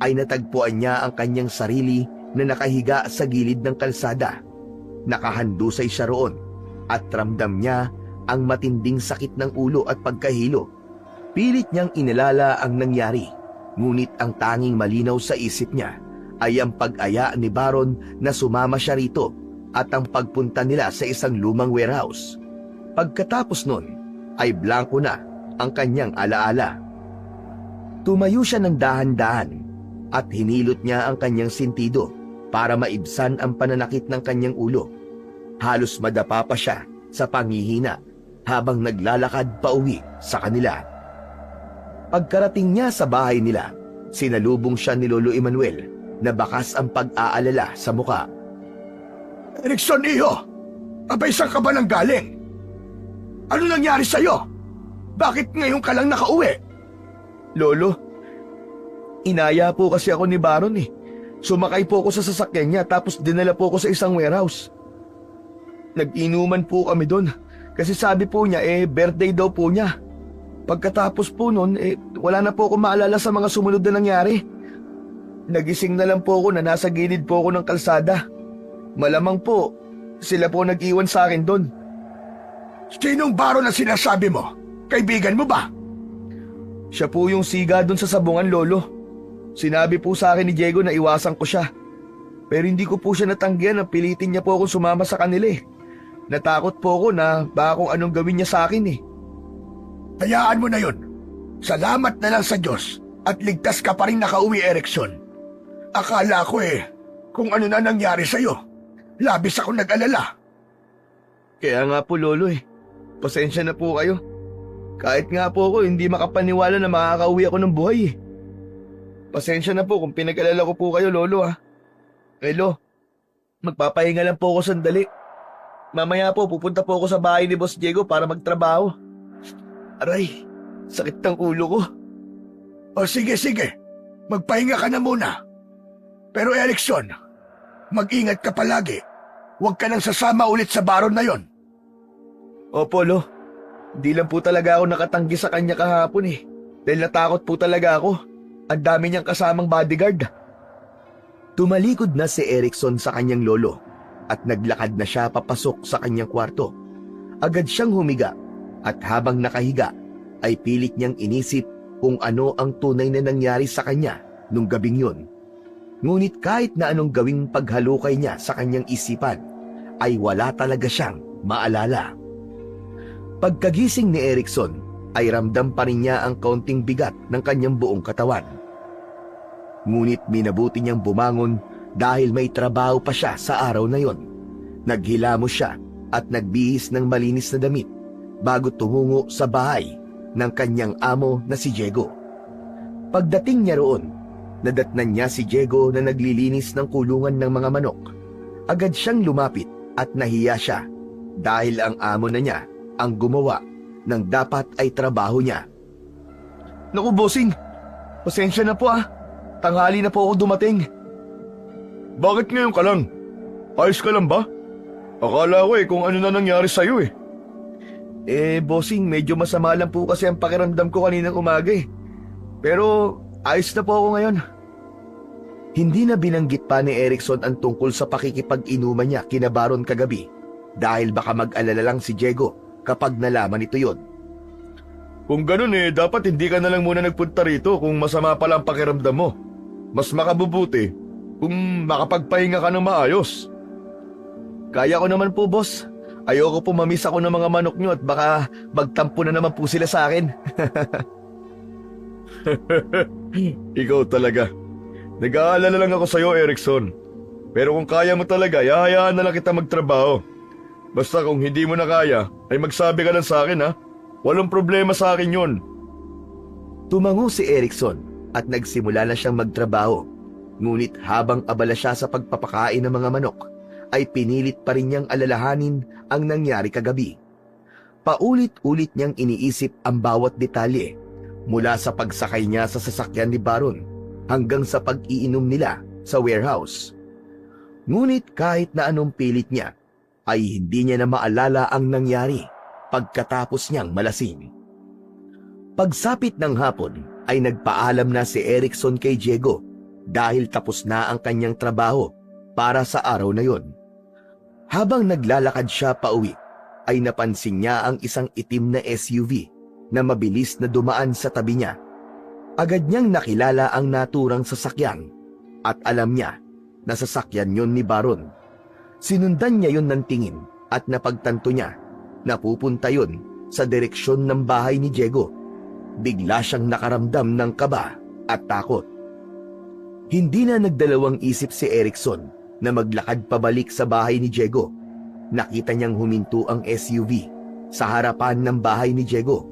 ay natagpuan niya ang kanyang sarili na nakahiga sa gilid ng kalsada. Nakahandusay siya roon at ramdam niya ang matinding sakit ng ulo at pagkahilo. Pilit niyang inalala ang nangyari, ngunit ang tanging malinaw sa isip niya ay ang pag-aya ni Baron na sumama siya rito at ang pagpunta nila sa isang lumang warehouse. Pagkatapos nun, ay blanko na ang kanyang alaala. Tumayo siya ng dahan-dahan at hinilot niya ang kanyang sentido para maibsan ang pananakit ng kanyang ulo. Halos madapa pa siya sa panghihina habang naglalakad pauwi sa kanila. Pagkarating niya sa bahay nila, sinalubong siya ni Lolo Emmanuel na bakas ang pag-aalala sa muka. Erickson, iho! Abay, saan ka ba nang galing? Ano nangyari sa'yo? Bakit ngayon ka lang nakauwi? Lolo, inaya po kasi ako ni Baron eh. Sumakay po ako sa sasakyan niya tapos dinala po ako sa isang warehouse. Nag-inuman po kami doon kasi sabi po niya birthday daw po niya. Pagkatapos po nun wala na po ako maalala sa mga sumunod na nangyari. Nagising na lang po ako na nasa gilid po ako ng kalsada. Malamang po, sila po nag-iwan sa akin doon. Sinong Baron na sinasabi mo? Kaibigan mo ba? Siya po yung siga doon sa sabungan, Lolo. Sinabi po sa akin ni Diego na iwasan ko siya. Pero hindi ko po siya natanggihan na pilitin niya po akong sumama sa kanila eh. Natakot po ako na baka kung anong gawin niya sa akin eh. Hayaan mo na yun. Salamat na lang sa Diyos at ligtas ka pa rin nakauwi, Erickson. Akala ko kung ano na nangyari sa'yo. Labis ako nag-alala. Kaya nga po, Lolo Pasensya na po kayo. Kahit nga po ako hindi makapaniwala na makakauwi ako ng buhay eh. Pasensya na po kung pinag-alala ko po kayo, Lolo Lo, magpapahinga lang po ako sandali. Mamaya po pupunta po ako sa bahay ni Boss Diego para magtrabaho. Aray, sakit ng ulo ko. O sige, magpahinga ka na muna. Pero Erickson, mag-ingat ka palagi. Huwag ka nang sasama ulit sa Baron na yon. Opo, Lo. Di lang po talaga ako nakatanggi sa kanya kahapon dahil natakot po talaga ako. Ang dami niyang kasamang bodyguard. Tumalikod na si Erickson sa kanyang lolo at naglakad na siya papasok sa kanyang kwarto. Agad siyang humiga at habang nakahiga ay pilit niyang inisip kung ano ang tunay na nangyari sa kanya nung gabing yun. Ngunit kahit na anong gawing paghalukay niya sa kanyang isipan, ay wala talaga siyang maalala. Pagkagising ni Erickson, ay ramdam pa rin niya ang kaunting bigat ng kanyang buong katawan. Ngunit minabuti niyang bumangon dahil may trabaho pa siya sa araw na yon. Naghilamos siya at nagbihis ng malinis na damit bago tumungo sa bahay ng kanyang amo na si Diego. Pagdating niya roon, nadatnan niya si Diego na naglilinis ng kulungan ng mga manok. Agad siyang lumapit at nahiya siya dahil ang amo na niya ang gumawa ng dapat ay trabaho niya. Naku, bossing, pasensya na po Tanghali na po ako dumating. Bakit ngayon ka lang? Ayos ka lang ba? Akala ko kung ano na nangyari sa'yo Bossing, medyo masama lang po kasi ang pakiramdam ko kaninang umaga Pero ayos na po ako ngayon. Hindi na binanggit pa ni Erickson ang tungkol sa pakikipag-inuman niya kina Baron kagabi dahil baka mag-alala lang si Diego kapag nalaman ito yon. Kung ganun dapat hindi ka na lang muna nagpunta rito kung masama pala ang pakiramdam mo. Mas makabubuti kung makapagpahinga ka ng maayos. Kaya ko naman po, boss. Ayoko po mamiss ako ng mga manok nyo at baka magtampo na naman po sila sa akin. Ikaw talaga. Nag-aalala lang ako sa'yo, Erickson. Pero kung kaya mo talaga, hayaan na lang kita magtrabaho. Basta kung hindi mo na kaya, ay magsabi ka lang sa akin Walang problema sa akin yun. Tumango si Erickson at nagsimula na siyang magtrabaho. Ngunit habang abala siya sa pagpapakain ng mga manok, ay pinilit pa rin niyang alalahanin ang nangyari kagabi. Paulit-ulit niyang iniisip ang bawat detalye, mula sa pagsakay niya sa sasakyan ni Baron hanggang sa pag-iinom nila sa warehouse. Ngunit kahit na anong pilit niya, ay hindi niya na maalala ang nangyari pagkatapos niyang malasing. Pagsapit ng hapon, ay nagpaalam na si Erickson kay Diego dahil tapos na ang kanyang trabaho para sa araw na yon. Habang naglalakad siya pauwi, ay napansin niya ang isang itim na SUV na mabilis na dumaan sa tabi niya. Agad niyang nakilala ang naturang sasakyan at alam niya na sasakyan yon ni Baron. Sinundan niya yon ng tingin at napagtanto niya na pupunta yon sa direksyon ng bahay ni Diego. Bigla siyang nakaramdam ng kaba at takot. Hindi na nagdalawang isip si Erickson na maglakad pabalik sa bahay ni Diego. Nakita niyang huminto ang SUV sa harapan ng bahay ni Diego.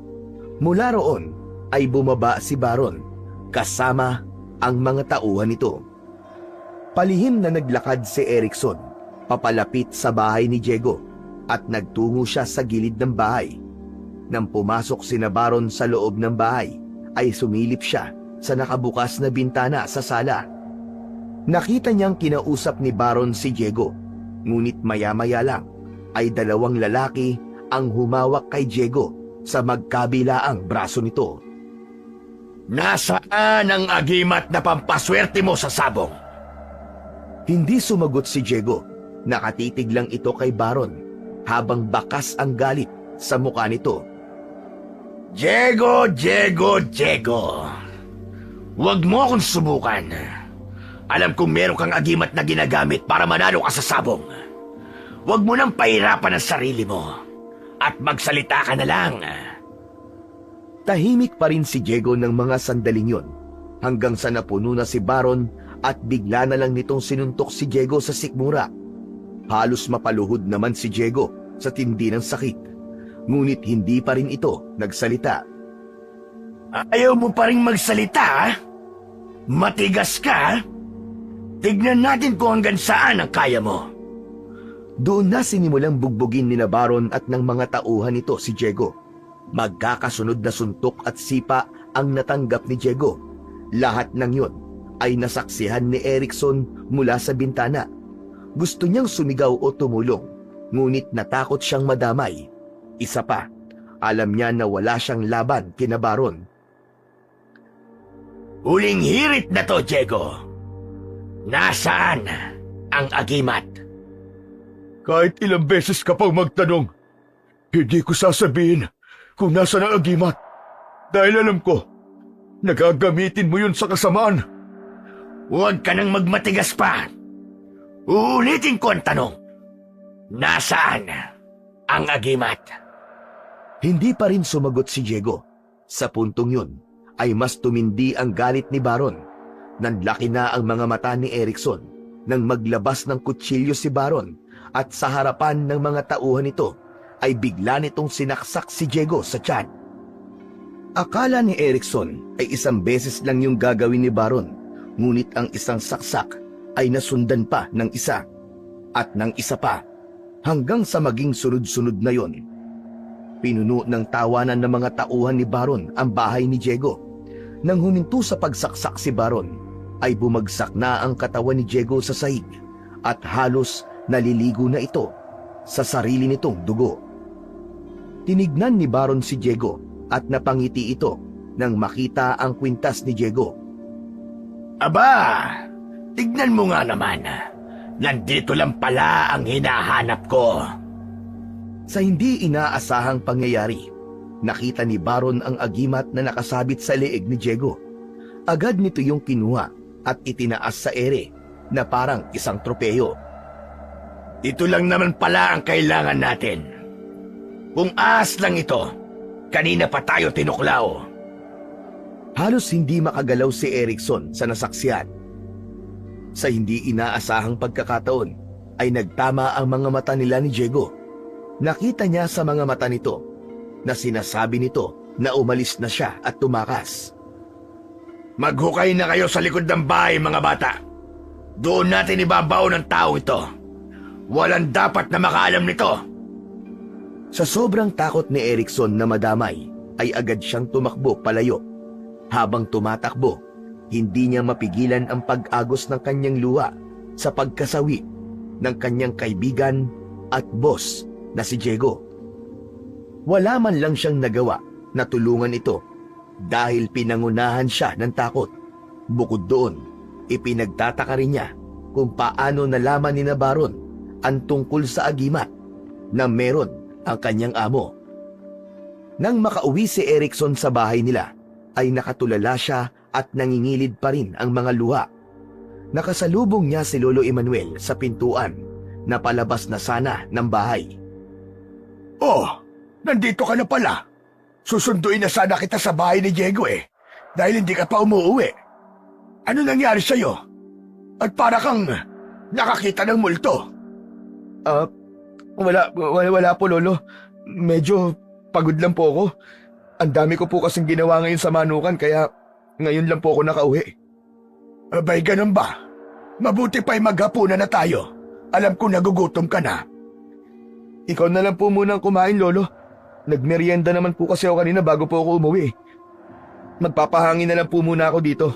Mula roon ay bumaba si Baron kasama ang mga tauhan nito. Palihim na naglakad si Erickson papalapit sa bahay ni Diego at nagtungo siya sa gilid ng bahay. Nang pumasok sina Baron sa loob ng bahay, ay sumilip siya sa nakabukas na bintana sa sala. Nakita niyang kinausap ni Baron si Diego, ngunit maya-maya lang ay dalawang lalaki ang humawak kay Diego sa magkabilaang braso nito. Nasaan ang agimat na pampaswerte mo sa sabong? Hindi sumagot si Diego. Nakatitig lang ito kay Baron habang bakas ang galit sa mukha nito. Diego! Huwag mo akong subukan. Alam kong meron kang agimat na ginagamit para manalo ka sa sabong. Huwag mo nang pahirapan ang sarili mo at magsalita ka na lang. Tahimik pa rin si Diego ng mga sandaling yon hanggang sa napuno na si Baron at bigla na lang nitong sinuntok si Diego sa sikmura. Halos mapaluhod naman si Diego sa tindi ng sakit, ngunit hindi pa rin ito nagsalita. Ayaw mo pa rin magsalita, ha? Matigas ka? Tignan natin kung hanggang saan ang kaya mo. Doon na sinimulang bugbugin ni Baron at ng mga tauhan nito si Diego. Magkakasunod na suntok at sipa ang natanggap ni Diego. Lahat ng yon ay nasaksihan ni Erickson mula sa bintana. Gusto niyang sumigaw o tumulong, ngunit natakot siyang madamay. Isa pa, alam niya na wala siyang laban kina Baron. Huling hirit na to, Diego. Nasaan ang agimat? Kahit ilang beses ka pang magtanong, hindi ko sasabihin kung nasaan ang agimat. Dahil alam ko, nagagamitin mo yun sa kasamaan. Huwag ka nang magmatigas pa. Uulitin ko ang tanong. Nasaan ang agimat? Hindi pa rin sumagot si Diego. Sa puntong yun, ay mas tumindi ang galit ni Baron. Nanlaki na ang mga mata ni Erickson nang maglabas ng kutsilyo si Baron at sa harapan ng mga tauhan nito ay bigla nitong sinaksak si Diego sa tiyan. Akala ni Erickson ay isang beses lang yung gagawin ni Baron, ngunit ang isang saksak ay nasundan pa ng isa at ng isa pa hanggang sa maging sunod-sunod na yon. Pinuno ng tawanan ng mga tauhan ni Baron ang bahay ni Diego. Nang huminto sa pagsaksak si Baron, ay bumagsak na ang katawan ni Diego sa sahig at halos naliligo na ito sa sarili nitong dugo. Tinignan ni Baron si Diego at napangiti ito nang makita ang kwintas ni Diego. Aba, tignan mo nga naman. Nandito lang pala ang hinahanap ko. Sa hindi inaasahang pangyayari, nakita ni Baron ang agimat na nakasabit sa leeg ni Diego. Agad nito yung kinuha at itinaas sa ere na parang isang tropeyo. Ito lang naman pala ang kailangan natin. Kung ahas lang ito, kanina pa tayo tinuklaw. Halos hindi makagalaw si Erickson sa nasaksihan. Sa hindi inaasahang pagkakataon, ay nagtama ang mga mata nila ni Diego. Nakita niya sa mga mata nito na sinasabi nito na umalis na siya at tumakas. Maghukay na kayo sa likod ng bahay, mga bata. Doon natin ibabaw ng tao ito. Walang dapat na makaalam nito. Sa sobrang takot ni Erickson na madamay, ay agad siyang tumakbo palayo. Habang tumatakbo, hindi niya mapigilan ang pag-agos ng kanyang luha sa pagkasawi ng kanyang kaibigan at boss na si Diego. Wala man lang siyang nagawa na tulungan ito dahil pinangunahan siya ng takot. Bukod doon, ipinagtataka rin niya kung paano nalaman ni Baron ang tungkol sa agimat na meron ang kanyang amo. Nang makauwi si Erickson sa bahay nila, ay nakatulala siya at nangingilid pa rin ang mga luha. Nakasalubong niya si Lolo Emmanuel sa pintuan na palabas na sana ng bahay. Oh, nandito ka na pala. Susunduin na sana kita sa bahay ni Diego dahil hindi ka pa umuwi. Ano nangyari sa'yo? At para kang nakakita ng multo. Wala po, Lolo. Medyo pagod lang po ako. Ang dami ko po kasing ginawa ngayon sa manukan, kaya ngayon lang po ako nakauwi. Abay, ganun ba? Mabuti pa'y maghapunan na tayo. Alam ko nagugutom ka na. Ikaw na lang po muna ang kumain, Lolo. Nagmerienda naman po kasi ako kanina bago po ako umuwi. Magpapahangin na lang po muna ako dito.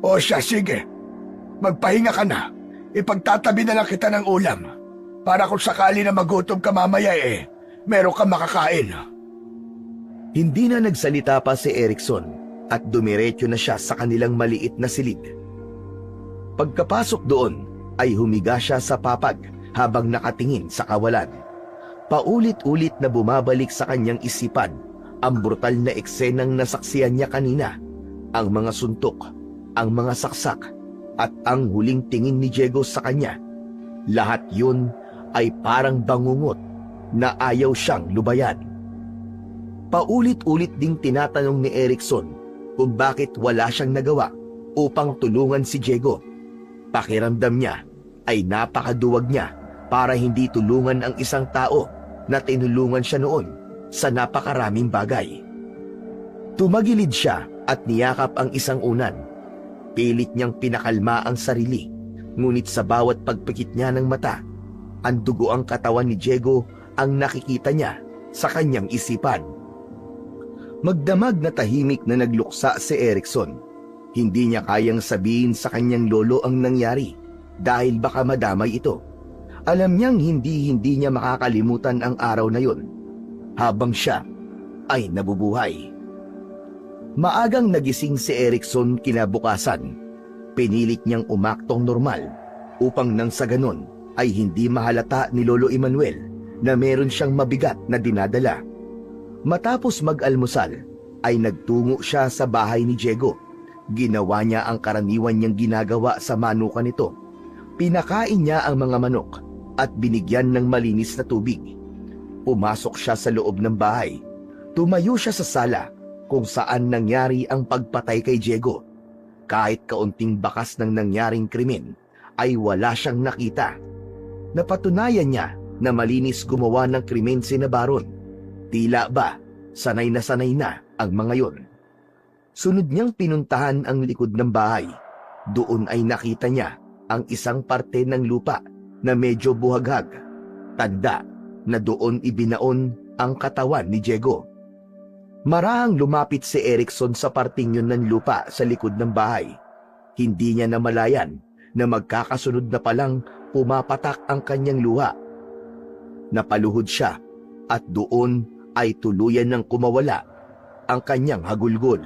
O siya, sige. Magpahinga ka na. Ipagtatabi na lang kita ng ulam. Para kung sakali na magutom ka mamaya meron kang makakain. Hindi na nagsalita pa si Erickson at dumiretso na siya sa kanilang maliit na silid. Pagkapasok doon ay humiga siya sa papag habang nakatingin sa kawalan. Paulit-ulit na bumabalik sa kanyang isipan ang brutal na eksenang nasaksiyan niya kanina, ang mga suntok, ang mga saksak, at ang huling tingin ni Diego sa kanya. Lahat yun ay parang bangungot na ayaw siyang lubayan. Paulit-ulit ding tinatanong ni Erickson kung bakit wala siyang nagawa upang tulungan si Diego. Pakiramdam niya ay napakaduwag niya para hindi tulungan ang isang tao na tinulungan siya noon sa napakaraming bagay. Tumagilid siya at niyakap ang isang unan. Pilit niyang pinakalma ang sarili, ngunit sa bawat pagpikit niya ng mata, ang dugo ang katawan ni Diego ang nakikita niya sa kanyang isipan. Magdamag na tahimik na nagluksa si Erickson. Hindi niya kayang sabihin sa kanyang lolo ang nangyari dahil baka madamay ito. Alam niyang hindi niya makakalimutan ang araw na yon habang siya ay nabubuhay. Maagang nagising si Erickson kinabukasan. Pinilit niyang umaktong normal upang nang sa ganon ay hindi mahalata ni Lolo Emmanuel na meron siyang mabigat na dinadala. Matapos mag-almusal ay nagtungo siya sa bahay ni Diego. Ginawa niya ang karaniwan niyang ginagawa sa manukan nito. Pinakain niya ang mga manok at binigyan ng malinis na tubig. Pumasok siya sa loob ng bahay. Tumayo siya sa sala kung saan nangyari ang pagpatay kay Diego. Kahit kaunting bakas ng nangyaring krimen, ay wala siyang nakita. Napatunayan niya na malinis gumawa ng krimen si Baron. Tila ba, sanay na ang mga yon. Sunod niyang pinuntahan ang likod ng bahay. Doon ay nakita niya ang isang parte ng lupa na medyo buhaghag. Tanda na doon ibinaon ang katawan ni Diego. Marahang lumapit si Erickson sa parting yun ng lupa sa likod ng bahay. Hindi niya namalayan na magkakasunod na palang pumapatak ang kanyang luha. Napaluhod siya at doon ay tuluyan ng kumawala ang kanyang hagulgol.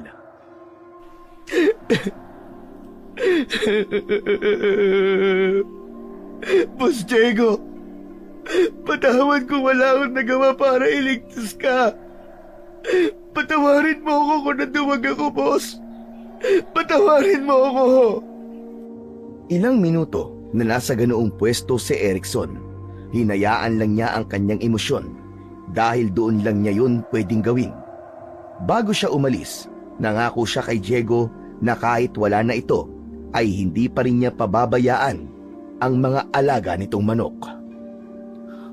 Boss Diego, patawad kung wala akong nagawa para iligtas ka. Patawarin mo ako kung naduwag ako, boss. Patawarin mo ako. Ilang minuto na nasa ganoong pwesto si Erickson, hinayaan lang niya ang kanyang emosyon dahil doon lang niya yun pwedeng gawin. Bago siya umalis, nangako siya kay Diego na kahit wala na ito, ay hindi pa rin niya pababayaan ang mga alaga nitong manok.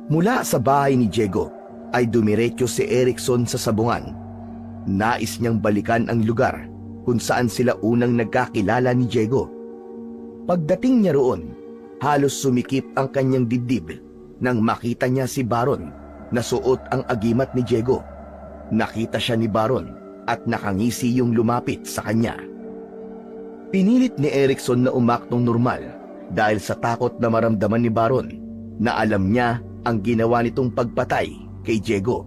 Mula sa bahay ni Diego, ay dumiretso si Erickson sa sabungan. Nais niyang balikan ang lugar kung saan sila unang nagkakilala ni Diego. Pagdating niya roon, halos sumikip ang kanyang dibdib nang makita niya si Baron na suot ang agimat ni Diego. Nakita siya ni Baron at nakangisi yung lumapit sa kanya. Pinilit ni Erickson na umaktong normal dahil sa takot na maramdaman ni Baron na alam niya ang ginawa nitong pagpatay kay Diego.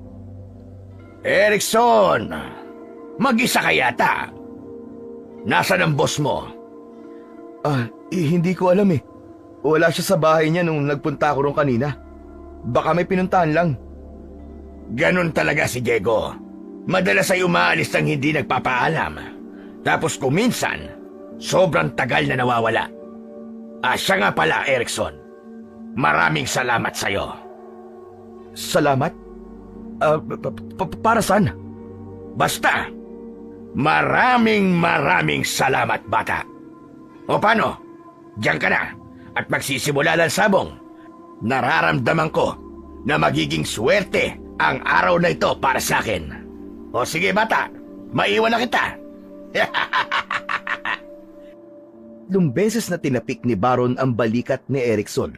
Erickson! Mag-isa ka yata. Nasaan ang boss mo? Hindi ko alam eh. Wala siya sa bahay niya nung nagpunta ako ron kanina. Baka may pinuntahan lang. Ganon talaga si Diego. Madalas ay umaalis nang hindi nagpapaalam. Tapos kung minsan, sobrang tagal na nawawala. Siya nga pala, Erickson. Maraming salamat sa'yo. Salamat? Para saan? Basta, maraming salamat, bata. O paano? Diyan ka na at magsisimula lang sabong. Nararamdaman ko na magiging swerte ang araw na ito para sa akin. O sige, bata, maiwan na kita. Ilang beses na tinapik ni Baron ang balikat ni Erickson.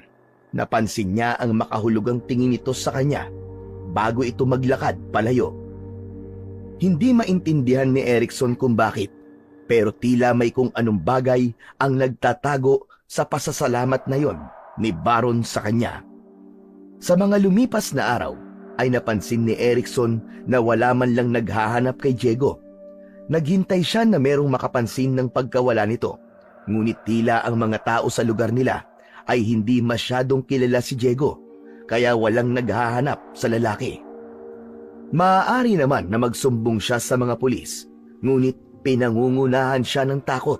Napansin niya ang makahulugang tingin nito sa kanya bago ito maglakad palayo. Hindi maintindihan ni Erickson kung bakit, pero tila may kung anong bagay ang nagtatago sa pasasalamat na yon ni Baron sa kanya. Sa mga lumipas na araw, ay napansin ni Erickson na wala man lang naghahanap kay Diego. Naghintay siya na merong makapansin ng pagkawala nito, ngunit tila ang mga tao sa lugar nila ay hindi masyadong kilala si Diego, kaya walang naghahanap sa lalaki. Maaari naman na magsumbong siya sa mga pulis, ngunit pinangungunahan siya ng takot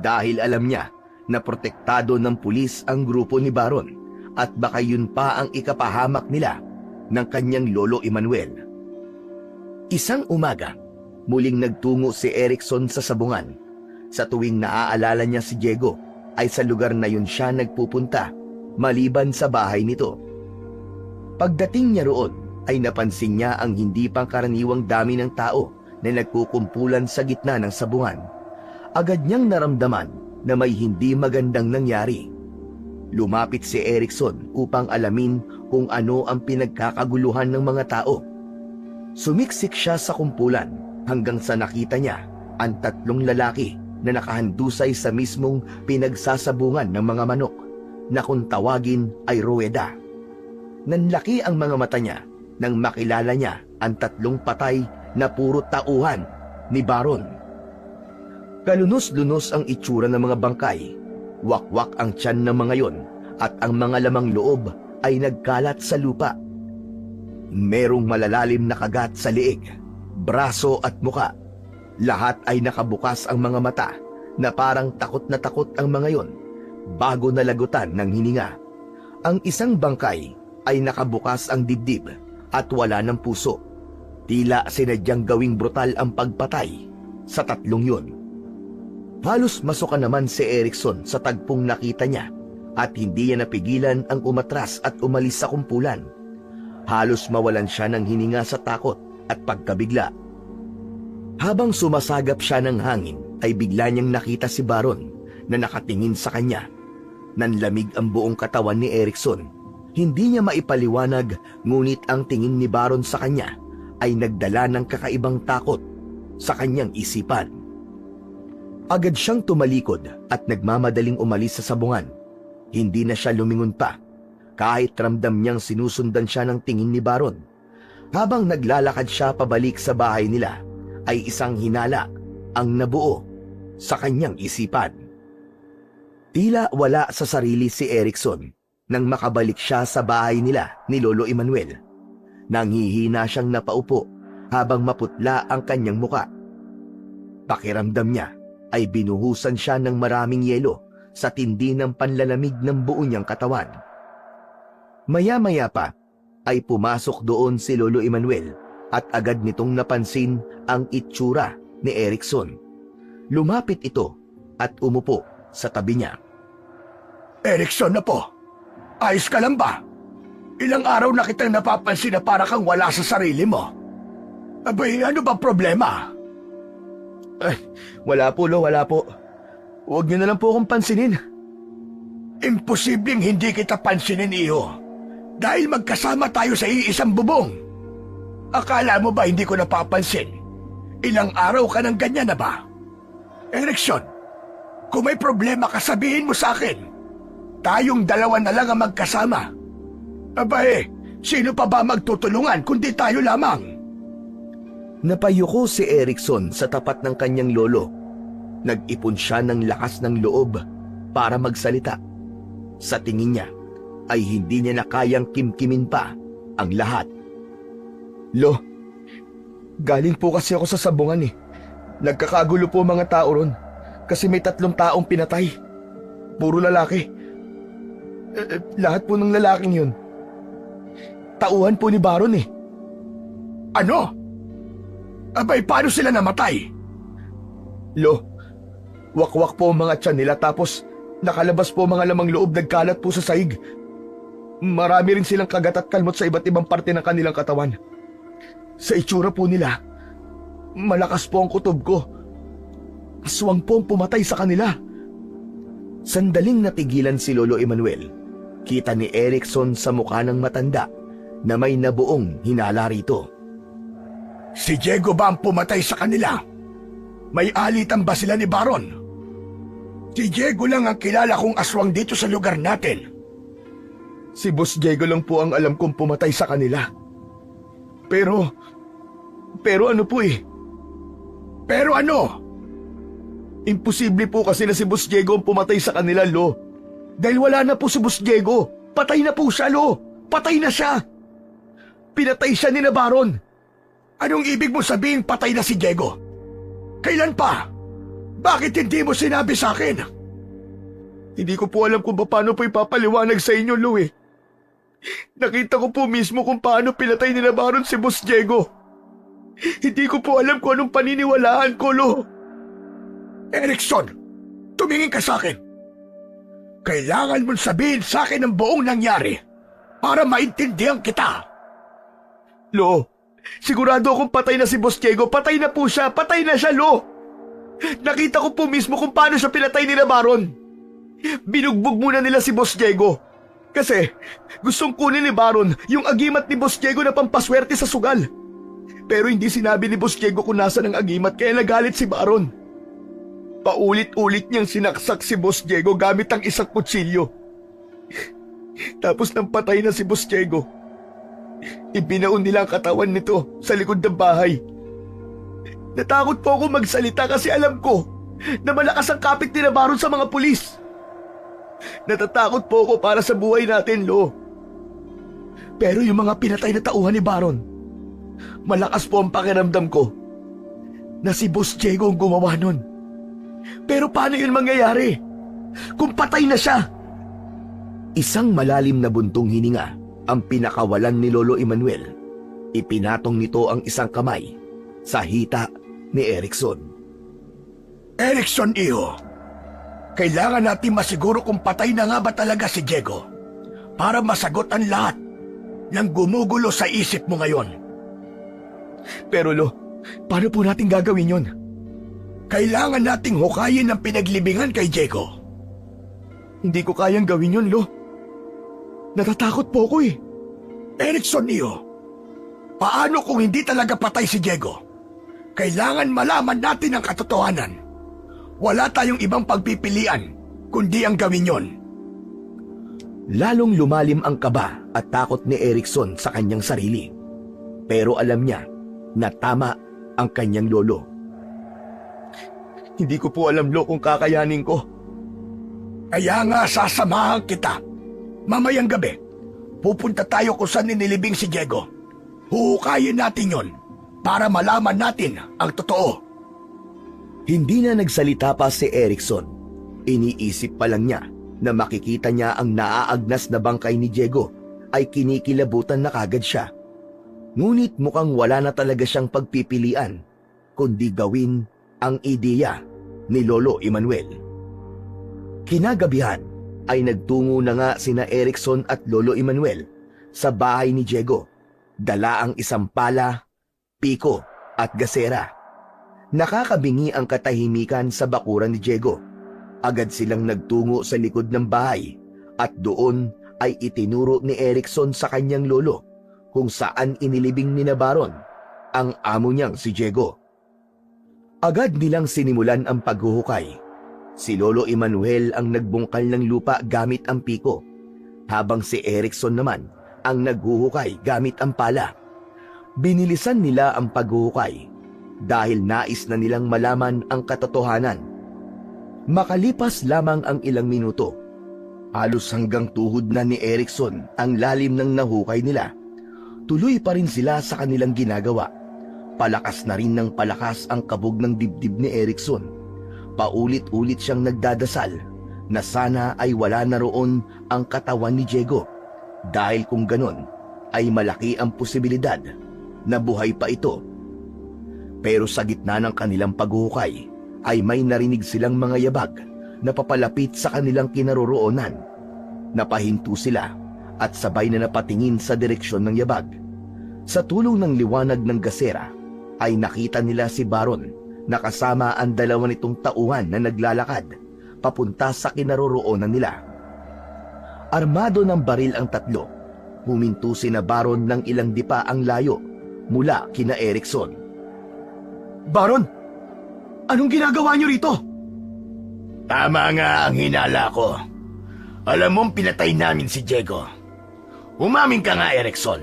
dahil alam niya na protektado ng pulis ang grupo ni Baron at baka yun pa ang ikapahamak nila ng kanyang lolo Emmanuel. Isang umaga, muling nagtungo si Erickson sa sabungan. Sa tuwing naaalala niya si Diego, ay sa lugar na yun siya nagpupunta, maliban sa bahay nito. Pagdating niya roon, ay napansin niya ang hindi pangkaraniwang dami ng tao na nagkukumpulan sa gitna ng sabungan. Agad niyang naramdaman na may hindi magandang nangyari. Lumapit si Erickson upang alamin kung ano ang pinagkakaguluhan ng mga tao. Sumiksik siya sa kumpulan hanggang sa nakita niya ang 3 lalaki na nakahandusay sa mismong pinagsasabungan ng mga manok na kung tawagin ay ruweda. Nanlaki ang mga mata niya nang makilala niya ang 3 patay na puro tauhan ni Baron. Kalunos-lunos ang itsura ng mga bangkay. Wakwak ang tiyan ng mga yon at ang mga lamang loob ay nagkalat sa lupa. Merong malalalim na kagat sa liig, braso at muka. Lahat ay nakabukas ang mga mata na parang takot na takot ang mga yon bago nalagutan ng hininga. Ang isang bangkay ay nakabukas ang dibdib at wala ng puso. Tila sinadyang gawing brutal ang pagpatay sa 3 yun. Halos masuka naman si Erickson sa tagpong nakita niya at hindi niya napigilan ang umatras at umalis sa kumpulan. Halos mawalan siya ng hininga sa takot at pagkabigla. Habang sumasagap siya ng hangin ay bigla niyang nakita si Baron na nakatingin sa kanya. Nanlamig ang buong katawan ni Erickson. Hindi niya maipaliwanag, ngunit ang tingin ni Baron sa kanya ay nagdala ng kakaibang takot sa kanyang isipan. Agad siyang tumalikod at nagmamadaling umalis sa sabungan. Hindi na siya lumingon pa, kahit ramdam niyang sinusundan siya ng tingin ni Baron. Habang naglalakad siya pabalik sa bahay nila, ay isang hinala ang nabuo sa kanyang isipan. Tila wala sa sarili si Erickson nang makabalik siya sa bahay nila ni Lolo Emmanuel. Nanghihina siyang napaupo habang maputla ang kanyang muka. Pakiramdam niya ay binuhusan siya ng maraming yelo sa tindi ng panlalamig ng buo niyang katawan. Maya-maya pa ay pumasok doon si Lolo Emmanuel at agad nitong napansin ang itsura ni Erickson. Lumapit ito at umupo sa tabi niya. Erickson na po, ayos ka lang ba? Ilang araw na kitang napapansin na para kang wala sa sarili mo. Abay, ano ba problema? Wala po, Lo, wala po. Huwag niyo na lang po akong pansinin. Imposibleng hindi kita pansinin, iyo. Dahil magkasama tayo sa iisang bubong. Akala mo ba hindi ko napapansin? Ilang araw ka nang ganyan na ba? Erickson, kung may problema ka, sabihin mo sa akin. Tayong 2 na lang ang magkasama. Abay, sino pa ba magtutulungan kundi tayo lamang? Napayuko si Erickson sa tapat ng kanyang lolo. Nag-ipon siya ng lakas ng loob para magsalita. Sa tingin niya ay hindi niya na kayang kimkimin pa ang lahat. Lo, galing po kasi ako sa sabungan eh. Nagkakagulo po mga tao ron kasi may 3 taong pinatay. Puro lalaki. Lahat po ng lalaking yun. Tauhan po ni Baron eh. Ano? Abay, paano sila namatay? Lo, wakwak po ang mga tiyan nila tapos nakalabas po mga lamang loob nagkalat po sa sahig. Marami rin silang kagat at kalmot sa iba't ibang parte ng kanilang katawan. Sa itsura po nila, malakas po ang kutob ko. Aswang po ang pumatay sa kanila. Sandaling natigilan si Lolo Emmanuel. Kita ni Erickson sa mukha ng matanda na may nabuong hinala rito. Si Diego ba ang pumatay sa kanila? May alitan ba sila ni Baron? Si Diego lang ang kilala kong aswang dito sa lugar natin. Si Boss Diego lang po ang alam kong pumatay sa kanila. Pero ano po eh? Pero ano? Imposible po kasi na si Boss Diego ang pumatay sa kanila, Lo. Dahil wala na po si Boss Diego. Patay na po siya, Lo. Patay na siya. Pinatay siya ni na Baron. Anong ibig mo sabihin patay na si Diego? Kailan pa? Bakit hindi mo sinabi sa akin? Hindi ko po alam kung paano po ipapaliwanag sa inyo, Lo eh. Nakita ko po mismo kung paano pinatay ni na Baron si Boss Diego. Hindi ko po alam kung anong paniniwalaan ko, Lo. Erickson, tumingin ka sa akin. Kailangan mong sabihin sa akin ang buong nangyari para maintindihan kita. Lo, sigurado akong patay na si Boss Diego. Patay na po siya. Patay na siya, Lo. Nakita ko po mismo kung paano siya pinatay ni na Baron. Binugbog muna nila si Boss Diego. Kasi gustong kunin ni Baron yung agimat ni Boss Diego na pampaswerte sa sugal. Pero hindi sinabi ni Boss Diego kung nasan ang agimat kaya nagalit si Baron. Paulit-ulit niyang sinaksak si Boss Diego gamit ang isang kutsilyo. Tapos nang patay na si Boss Diego, ibinaon nila ang katawan nito sa likod ng bahay. Natakot po ako magsalita kasi alam ko na malakas ang kapit ni na Baron sa mga pulis. Natatakot po ako para sa buhay natin, Lo. Pero yung mga pinatay na tauhan ni Baron, malakas po ang pakiramdam ko na si Boss Diego ang gumawa nun. Pero paano yun mangyayari kung patay na siya? Isang malalim na buntong hininga ang pinakawalan ni Lolo Emmanuel. Ipinatong nito ang isang kamay sa hita ni Erickson. Erickson, iho. Kailangan natin masiguro kung patay na nga ba talaga si Diego para masagot ang lahat ng gumugulo sa isip mo ngayon. Pero Lo, paano po natin gagawin yon? Kailangan nating hukayin ang pinaglibingan kay Diego. Hindi ko kayang gawin yun, Lo. Natatakot po ako eh. Erickson, iho. Paano kung hindi talaga patay si Diego? Kailangan malaman natin ang katotohanan. Wala tayong ibang pagpipilian kundi ang gawin yon. Lalong lumalim ang kaba at takot ni Erickson sa kanyang sarili. Pero alam niya na tama ang kanyang lolo. Hindi ko po alam, Lo, kung kakayanin ko. Kaya nga sasamahan kita. Mamayang gabi, pupunta tayo kung saan nilibing si Diego. Huhukayin natin yon para malaman natin ang totoo. Hindi na nagsalita pa si Erickson. Iniisip pa lang niya na makikita niya ang naaagnas na bangkay ni Diego ay kinikilabutan na kagad siya. Ngunit mukhang wala na talaga siyang pagpipilian kundi gawin ang ideya ni Lolo Emmanuel. Kinagabihan ay nagtungo na nga sina Erickson at Lolo Emmanuel sa bahay ni Diego. Dala ang isang pala, piko at gasera. Nakakabingi ang katahimikan sa bakuran ni Diego. Agad silang nagtungo sa likod ng bahay at doon ay itinuro ni Erickson sa kanyang lolo kung saan inilibing ni na Baron ang amo niyang si Diego. Agad nilang sinimulan ang paghuhukay. Si Lolo Emmanuel ang nagbungkal ng lupa gamit ang piko, habang si Erickson naman ang naghuhukay gamit ang pala. Binilisan nila ang paghuhukay dahil nais na nilang malaman ang katotohanan. Makalipas lamang ang ilang minuto, halos hanggang tuhod na ni Erikson ang lalim ng nahukay nila. Tuloy pa rin sila sa kanilang ginagawa. Palakas na rin ng palakas ang kabog ng dibdib ni Erikson. Paulit-ulit siyang nagdadasal na sana ay wala na roon ang katawan ni Diego, dahil kung ganon ay malaki ang posibilidad na buhay pa ito. Pero sa gitna ng kanilang paghuhukay ay may narinig silang mga yabag na papalapit sa kanilang kinaroroonan. Napahinto sila at sabay na napatingin sa direksyon ng yabag. Sa tulong ng liwanag ng gasera ay nakita nila si Baron na kasama ang dalawa nitong tauhan na naglalakad papunta sa kinaroroonan nila. Armado ng baril ang tatlo. Huminto si na Baron ng ilang dipa ang layo mula kina Erikson. "Baron, anong ginagawa niyo rito?" Tama nga ang hinala ko. Alam mong pinatay namin si Diego. Umamin ka nga, Erikson.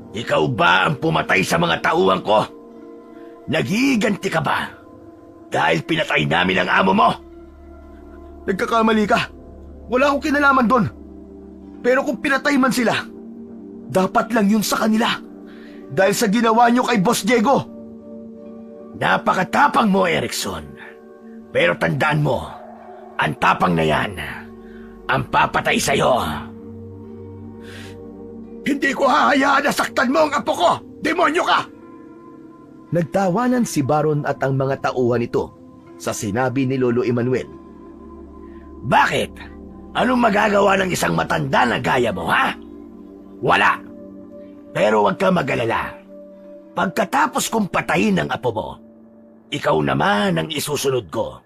Ikaw ba ang pumatay sa mga tauhan ko? Naghihiganti ka ba dahil pinatay namin ang amo mo? Nagkakamali ka. Wala akong kinalaman doon. Pero kung pinatay man sila, dapat lang yun sa kanila. Dahil sa ginawa niyo kay Boss Diego. Napakatapang mo, Erikson. Pero tandaan mo, ang tapang na yan, ang papatay sa'yo. Hindi ko hahayaan na saktan mo ang apo ko! Demonyo ka! Nagtawanan si Baron at ang mga tauhan nito sa sinabi ni Lolo Emmanuel. Bakit? Anong magagawa ng isang matanda na gaya mo, ha? Wala. Pero huwag ka mag-alala. Pagkatapos kong patayin ang apo mo, ikaw naman ang isusunod ko.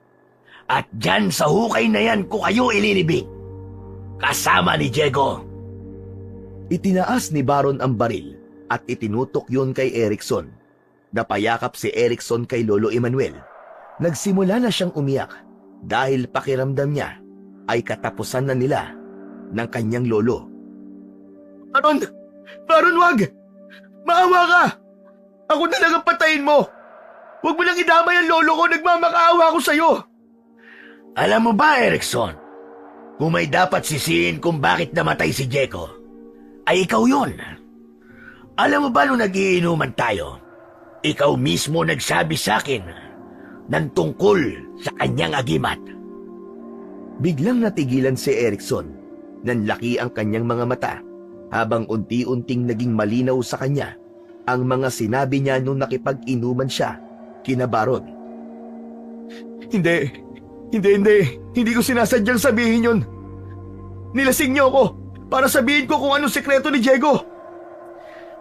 At dyan sa hukay na yan ko kayo ililibing. Kasama ni Diego. Itinaas ni Baron ang baril at itinutok yun kay Erikson. Napayakap si Erikson kay Lolo Emmanuel. Nagsimula na siyang umiyak dahil pakiramdam niya ay katapusan na nila ng kanyang lolo. Baron! Baron, wag! Maawa ka! Ako na lang ang patayin mo! Huwag mo lang idamay ang lolo ko, nagmamakaawa ko sa'yo! Alam mo ba, Erikson, kung may dapat sisihin kung bakit namatay si Diego, ay ikaw yun. Alam mo ba nung nagiinuman tayo, ikaw mismo nagsabi sa akin ng tungkol sa kanyang agimat. Biglang natigilan si Erikson. Nanlaki ang kanyang mga mata habang unti-unting naging malinaw sa kanya ang mga sinabi niya nung nakipag-inuman siya kina Baron. Hindi ko sinasadyang sabihin yun. Nilasing niyo ako para sabihin ko kung anong sekreto ni Diego.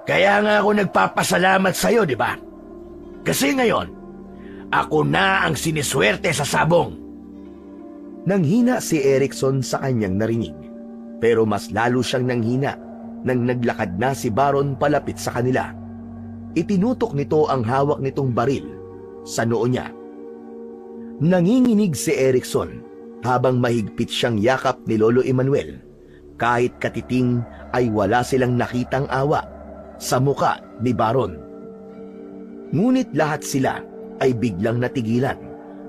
Kaya nga ako nagpapasalamat sa'yo, di ba? Kasi ngayon, ako na ang siniswerte sa sabong. Nanghina si Erikson sa kanyang narinig, pero mas lalo siyang nanghina nang naglakad na si Baron palapit sa kanila. Itinutok nito ang hawak nitong baril sa noo niya. Nanginginig si Erikson habang mahigpit siyang yakap ni Lolo Emmanuel. Kahit katiting ay wala silang nakitang awa sa muka ni Baron. Ngunit lahat sila ay biglang natigilan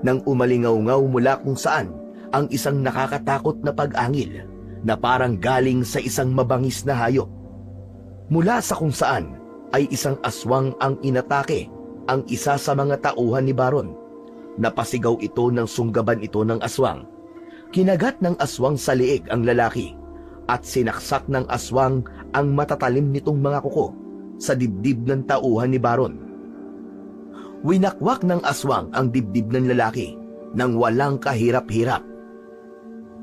nang umalingaw-ngaw mula kung saan ang isang nakakatakot na pag-angil na parang galing sa isang mabangis na hayop. Mula sa kung saan ay isang aswang ang inatake ang isa sa mga tauhan ni Baron. Napasigaw ito ng sunggaban ito ng aswang. Kinagat ng aswang sa liig ang lalaki at sinaksak ng aswang ang matatalim nitong mga kuko sa dibdib ng tauhan ni Baron. Winakwak ng aswang ang dibdib ng lalaki nang walang kahirap-hirap.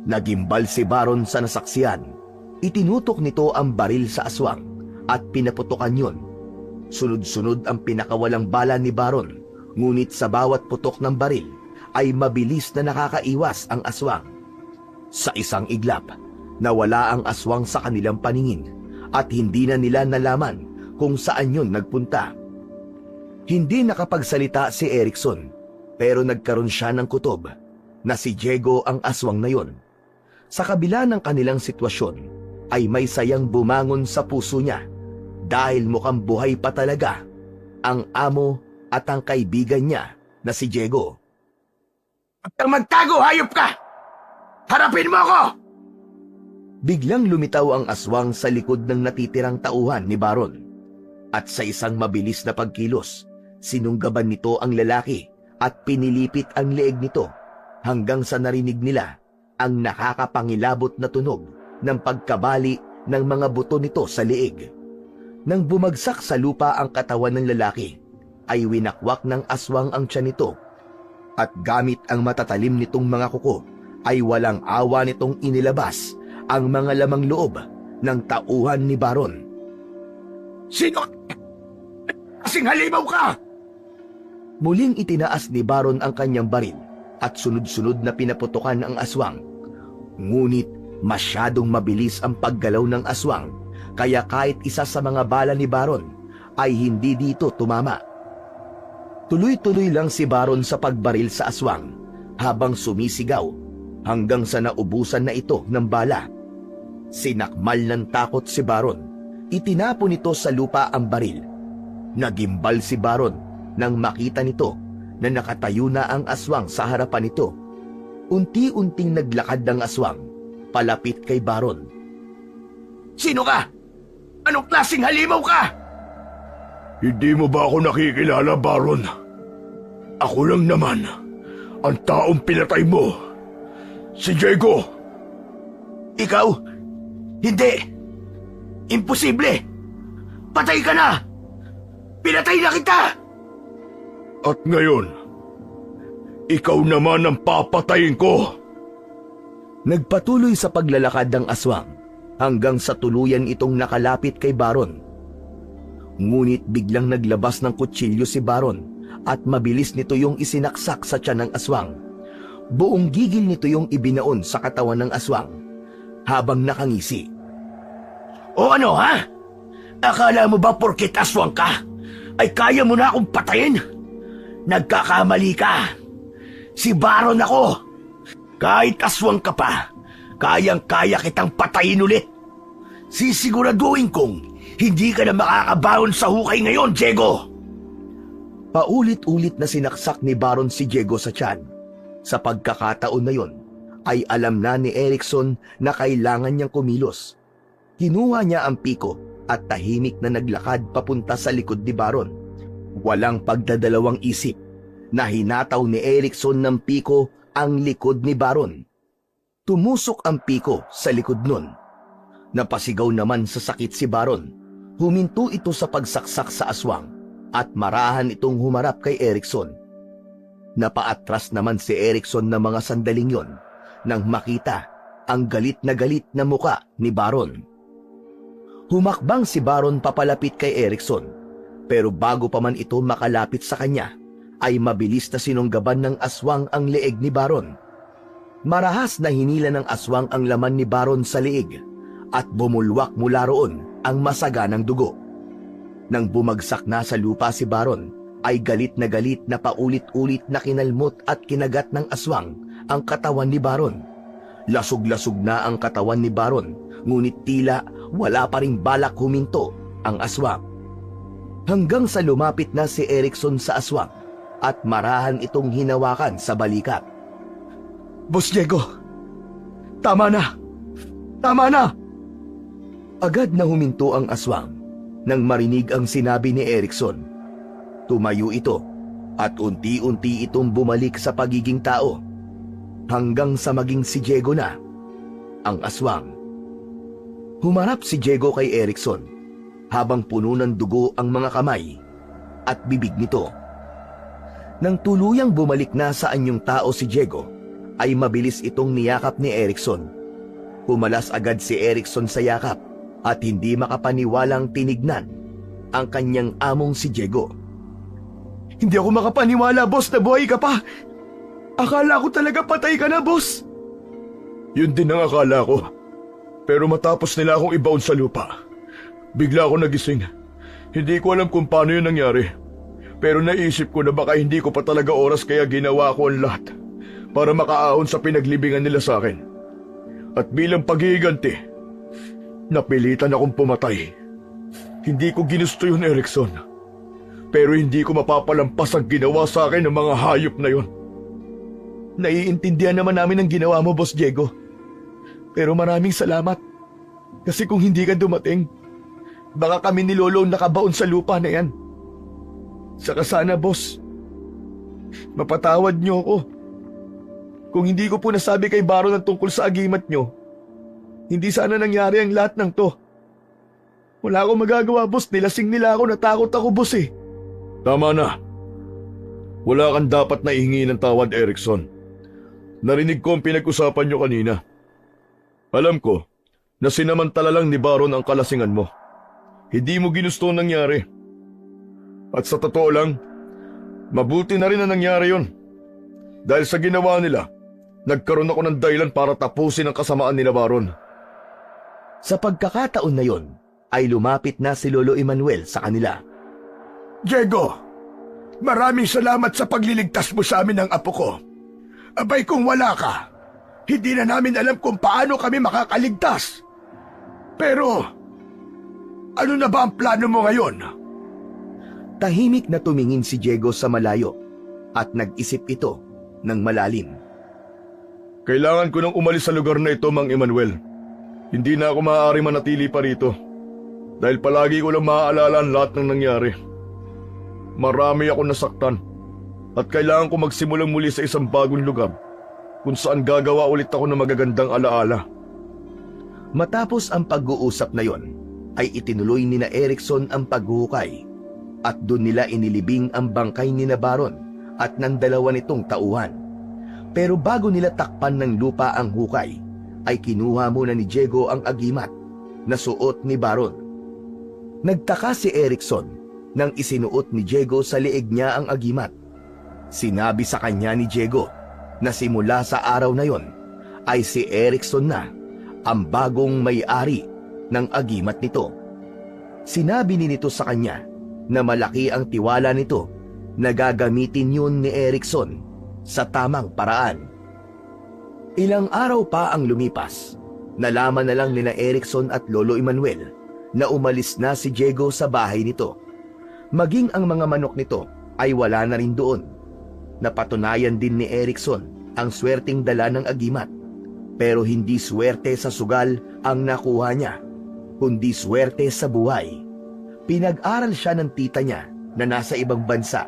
Nagimbal si Baron sa nasaksiyan. Itinutok nito ang baril sa aswang at pinaputokan yun. Sunod-sunod ang pinakawalang bala ni Baron, ngunit sa bawat putok ng baril ay mabilis na nakakaiwas ang aswang. Sa isang iglap, nawala ang aswang sa kanilang paningin at hindi na nila nalaman kung saan yun nagpunta. Hindi nakapagsalita si Erikson, pero nagkaroon siya ng kutob na si Diego ang aswang na yun. Sa kabila ng kanilang sitwasyon, ay may sayang bumangon sa puso niya dahil mukhang buhay pa talaga ang amo at ang kaibigan niya na si Diego. Huwag kang magtago, hayop ka! Harapin mo ako! Biglang lumitaw ang aswang sa likod ng natitirang tauhan ni Baron. At sa isang mabilis na pagkilos, sinunggaban nito ang lalaki at pinilipit ang leeg nito hanggang sa narinig nila ang nakakapangilabot na tunog ng pagkabali ng mga buto nito sa leeg. Nang bumagsak sa lupa ang katawan ng lalaki, ay winakwak ng aswang ang tiyan nito at gamit ang matatalim nitong mga kuko ay walang awa nitong inilabas ang mga lamang loob ng tauhan ni Baron. Sino? Kasing halimaw ka! Muling itinaas ni Baron ang kanyang baril at sunod-sunod na pinaputukan ang aswang. Ngunit masyadong mabilis ang paggalaw ng aswang, kaya kahit isa sa mga bala ni Baron ay hindi dito tumama. Tuloy-tuloy lang si Baron sa pagbaril sa aswang habang sumisigaw hanggang sa naubusan na ito ng bala. Sinakmal ng takot si Baron. Itinapon nito sa lupa ang baril. Nagimbal si Baron nang makita nito na nakatayo na ang aswang sa harapan nito. Unti-unting naglakad ang aswang palapit kay Baron. Sino ka? Anong klaseng halimaw ka? Hindi mo ba ako nakikilala, Baron? Ako lang naman ang taong pinatay mo. Si Diego. Ikaw? Hindi. Imposible. Patay ka na. Pinatay na kita. At ngayon, ikaw naman ang papatayin ko. Nagpatuloy sa paglalakad ng aswang hanggang sa tuluyan itong nakalapit kay Baron. Ngunit biglang naglabas ng kutsilyo si Baron at mabilis nito yung isinaksak sa tiyan ng aswang. Buong gigil nito yung ibinaon sa katawan ng aswang habang nakangisi. O ano ha? Akala mo ba porket aswang ka ay kaya mo na akong patayin? Nagkakamali ka. Si Baron ako. Kahit aswang ka pa, kayang-kaya kitang patayin ulit. Sisiguraduhin kong hindi ka na makakabaon sa hukay ngayon, Diego. Paulit-ulit na sinaksak ni Baron si Diego sa tiyan. Sa pagkakataon na yon, ay alam na ni Erikson na kailangan niyang kumilos. Kinuha niya ang piko at tahimik na naglakad papunta sa likod ni Baron. Walang pagdadalawang isip na hinataw ni Erikson ng piko ang likod ni Baron. Tumusok ang piko sa likod nun. Napasigaw naman sa sakit si Baron. Huminto ito sa pagsaksak sa aswang at marahan itong humarap kay Erikson. Napaatras naman si Erikson na mga sandaling yon nang makita ang galit na muka ni Baron. Humakbang si Baron papalapit kay Erikson, pero bago pa man ito makalapit sa kanya, ay mabilis na sinunggaban ng aswang ang leeg ni Baron. Marahas na hinila ng aswang ang laman ni Baron sa leeg at bumulwak mula roon ang masaganang dugo. Nang bumagsak na sa lupa si Baron, ay galit na paulit-ulit na kinalmot at kinagat ng aswang ang katawan ni Baron. Lasog-lasog na ang katawan ni Baron, ngunit tila wala pa ring balak huminto ang aswang. Hanggang sa lumapit na si Erikson sa aswang at marahan itong hinawakan sa balikat. Boss Diego, tama na! Tama na! Agad na huminto ang aswang nang marinig ang sinabi ni Erikson. Tumayo ito at unti-unti itong bumalik sa pagiging tao hanggang sa maging si Diego na ang aswang. Humarap si Diego kay Erikson habang puno ng dugo ang mga kamay at bibig nito. Nang tuluyang bumalik na sa anyong tao si Diego, ay mabilis itong niyakap ni Erikson. Pumalas agad si Erikson sa yakap at hindi makapaniwalang tinignan ang kanyang among si Diego. Hindi ako makapaniwala, boss, na buhay ka pa. Akala ko talaga patay ka na, boss. Yun din ang akala ko. Pero matapos nila akong ibaon sa lupa, bigla ako nagising. Hindi ko alam kung paano yun nangyari. Pero naisip ko na baka hindi ko pa talaga oras kaya ginawa ko ang lahat para makaahon sa pinaglibingan nila sa akin. At bilang paghihiganti, napilitan akong pumatay. Hindi ko ginusto yun, Erickson. Pero hindi ko mapapalampas ang ginawa sa akin ng mga hayop na yun. Naiintindihan naman namin ang ginawa mo, Boss Diego. Pero maraming salamat. Kasi kung hindi ka dumating, baka kami ni Lolo ang nakabaon sa lupa na yan. Saka sana, Boss, mapatawad niyo ako. Kung hindi ko po nasabi kay Baron ang tungkol sa agimat niyo, hindi sana nangyari ang lahat ng to. Wala akong magagawa, Boss. Nilasing nila ako, natakot ako, Boss eh. Tama na. Wala kang dapat na ihingi ng tawad, Erickson. Narinig ko ang pinag-usapan niyo kanina. Alam ko na sinamantala lang ni Baron ang kalasingan mo. Hindi mo ginusto ang nangyari. At sa totoo lang, mabuti na rin ang nangyari yon. Dahil sa ginawa nila, nagkaroon ako ng dahilan para tapusin ang kasamaan nila, Baron. Sa pagkakataon na yon, ay lumapit na si Lolo Emmanuel sa kanila. Diego, maraming salamat sa pagliligtas mo sa amin ng apo ko. Abay kung wala ka, hindi na namin alam kung paano kami makakaligtas. Pero, ano na ba ang plano mo ngayon? Tahimik na tumingin si Diego sa malayo at nag-isip ito ng malalim. Kailangan ko nang umalis sa lugar na ito, Mang Emmanuel. Hindi na ako maaari manatili pa rito. Dahil palagi ko lang maaalala ang lahat ng nangyari. Marami ako nasaktan. At kailangan ko magsimulang muli sa isang bagong lugar kung saan gagawa ulit ako ng magagandang alaala. Matapos ang pag-uusap na yon, ay itinuloy ni na Erickson ang paghuhukay at doon nila inilibing ang bangkay ni na Baron at ng dalawa nitong tauhan. Pero bago nila takpan ng lupa ang hukay, ay kinuha muna ni Diego ang agimat na suot ni Baron. Nagtaka si Erickson nang isinuot ni Diego sa leeg niya ang agimat. Sinabi sa kanya ni Diego na simula sa araw na yon ay si Erickson na ang bagong may-ari ng agimat nito. Sinabi ni nito sa kanya na malaki ang tiwala nito na gagamitin yun ni Erickson sa tamang paraan. Ilang araw pa ang lumipas, nalaman na lang nila Erickson at Lolo Emmanuel na umalis na si Diego sa bahay nito. Maging ang mga manok nito ay wala na rin doon. Napatunayan din ni Erickson ang swerteng dala ng agimat. Pero hindi swerte sa sugal ang nakuha niya, kundi swerte sa buhay. Pinag-aral siya ng tita niya na nasa ibang bansa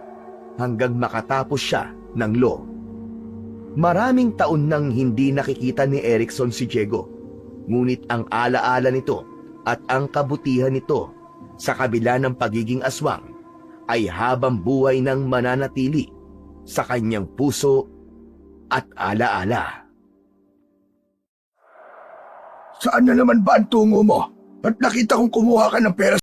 hanggang makatapos siya ng law. Maraming taon nang hindi nakikita ni Erickson si Diego, ngunit ang alaala nito at ang kabutihan nito sa kabila ng pagiging aswang ay habang buhay nang mananatili sa kanyang puso at alaala. Saan na naman ba ang tungo mo? At nakita kong kumuha ka ng pera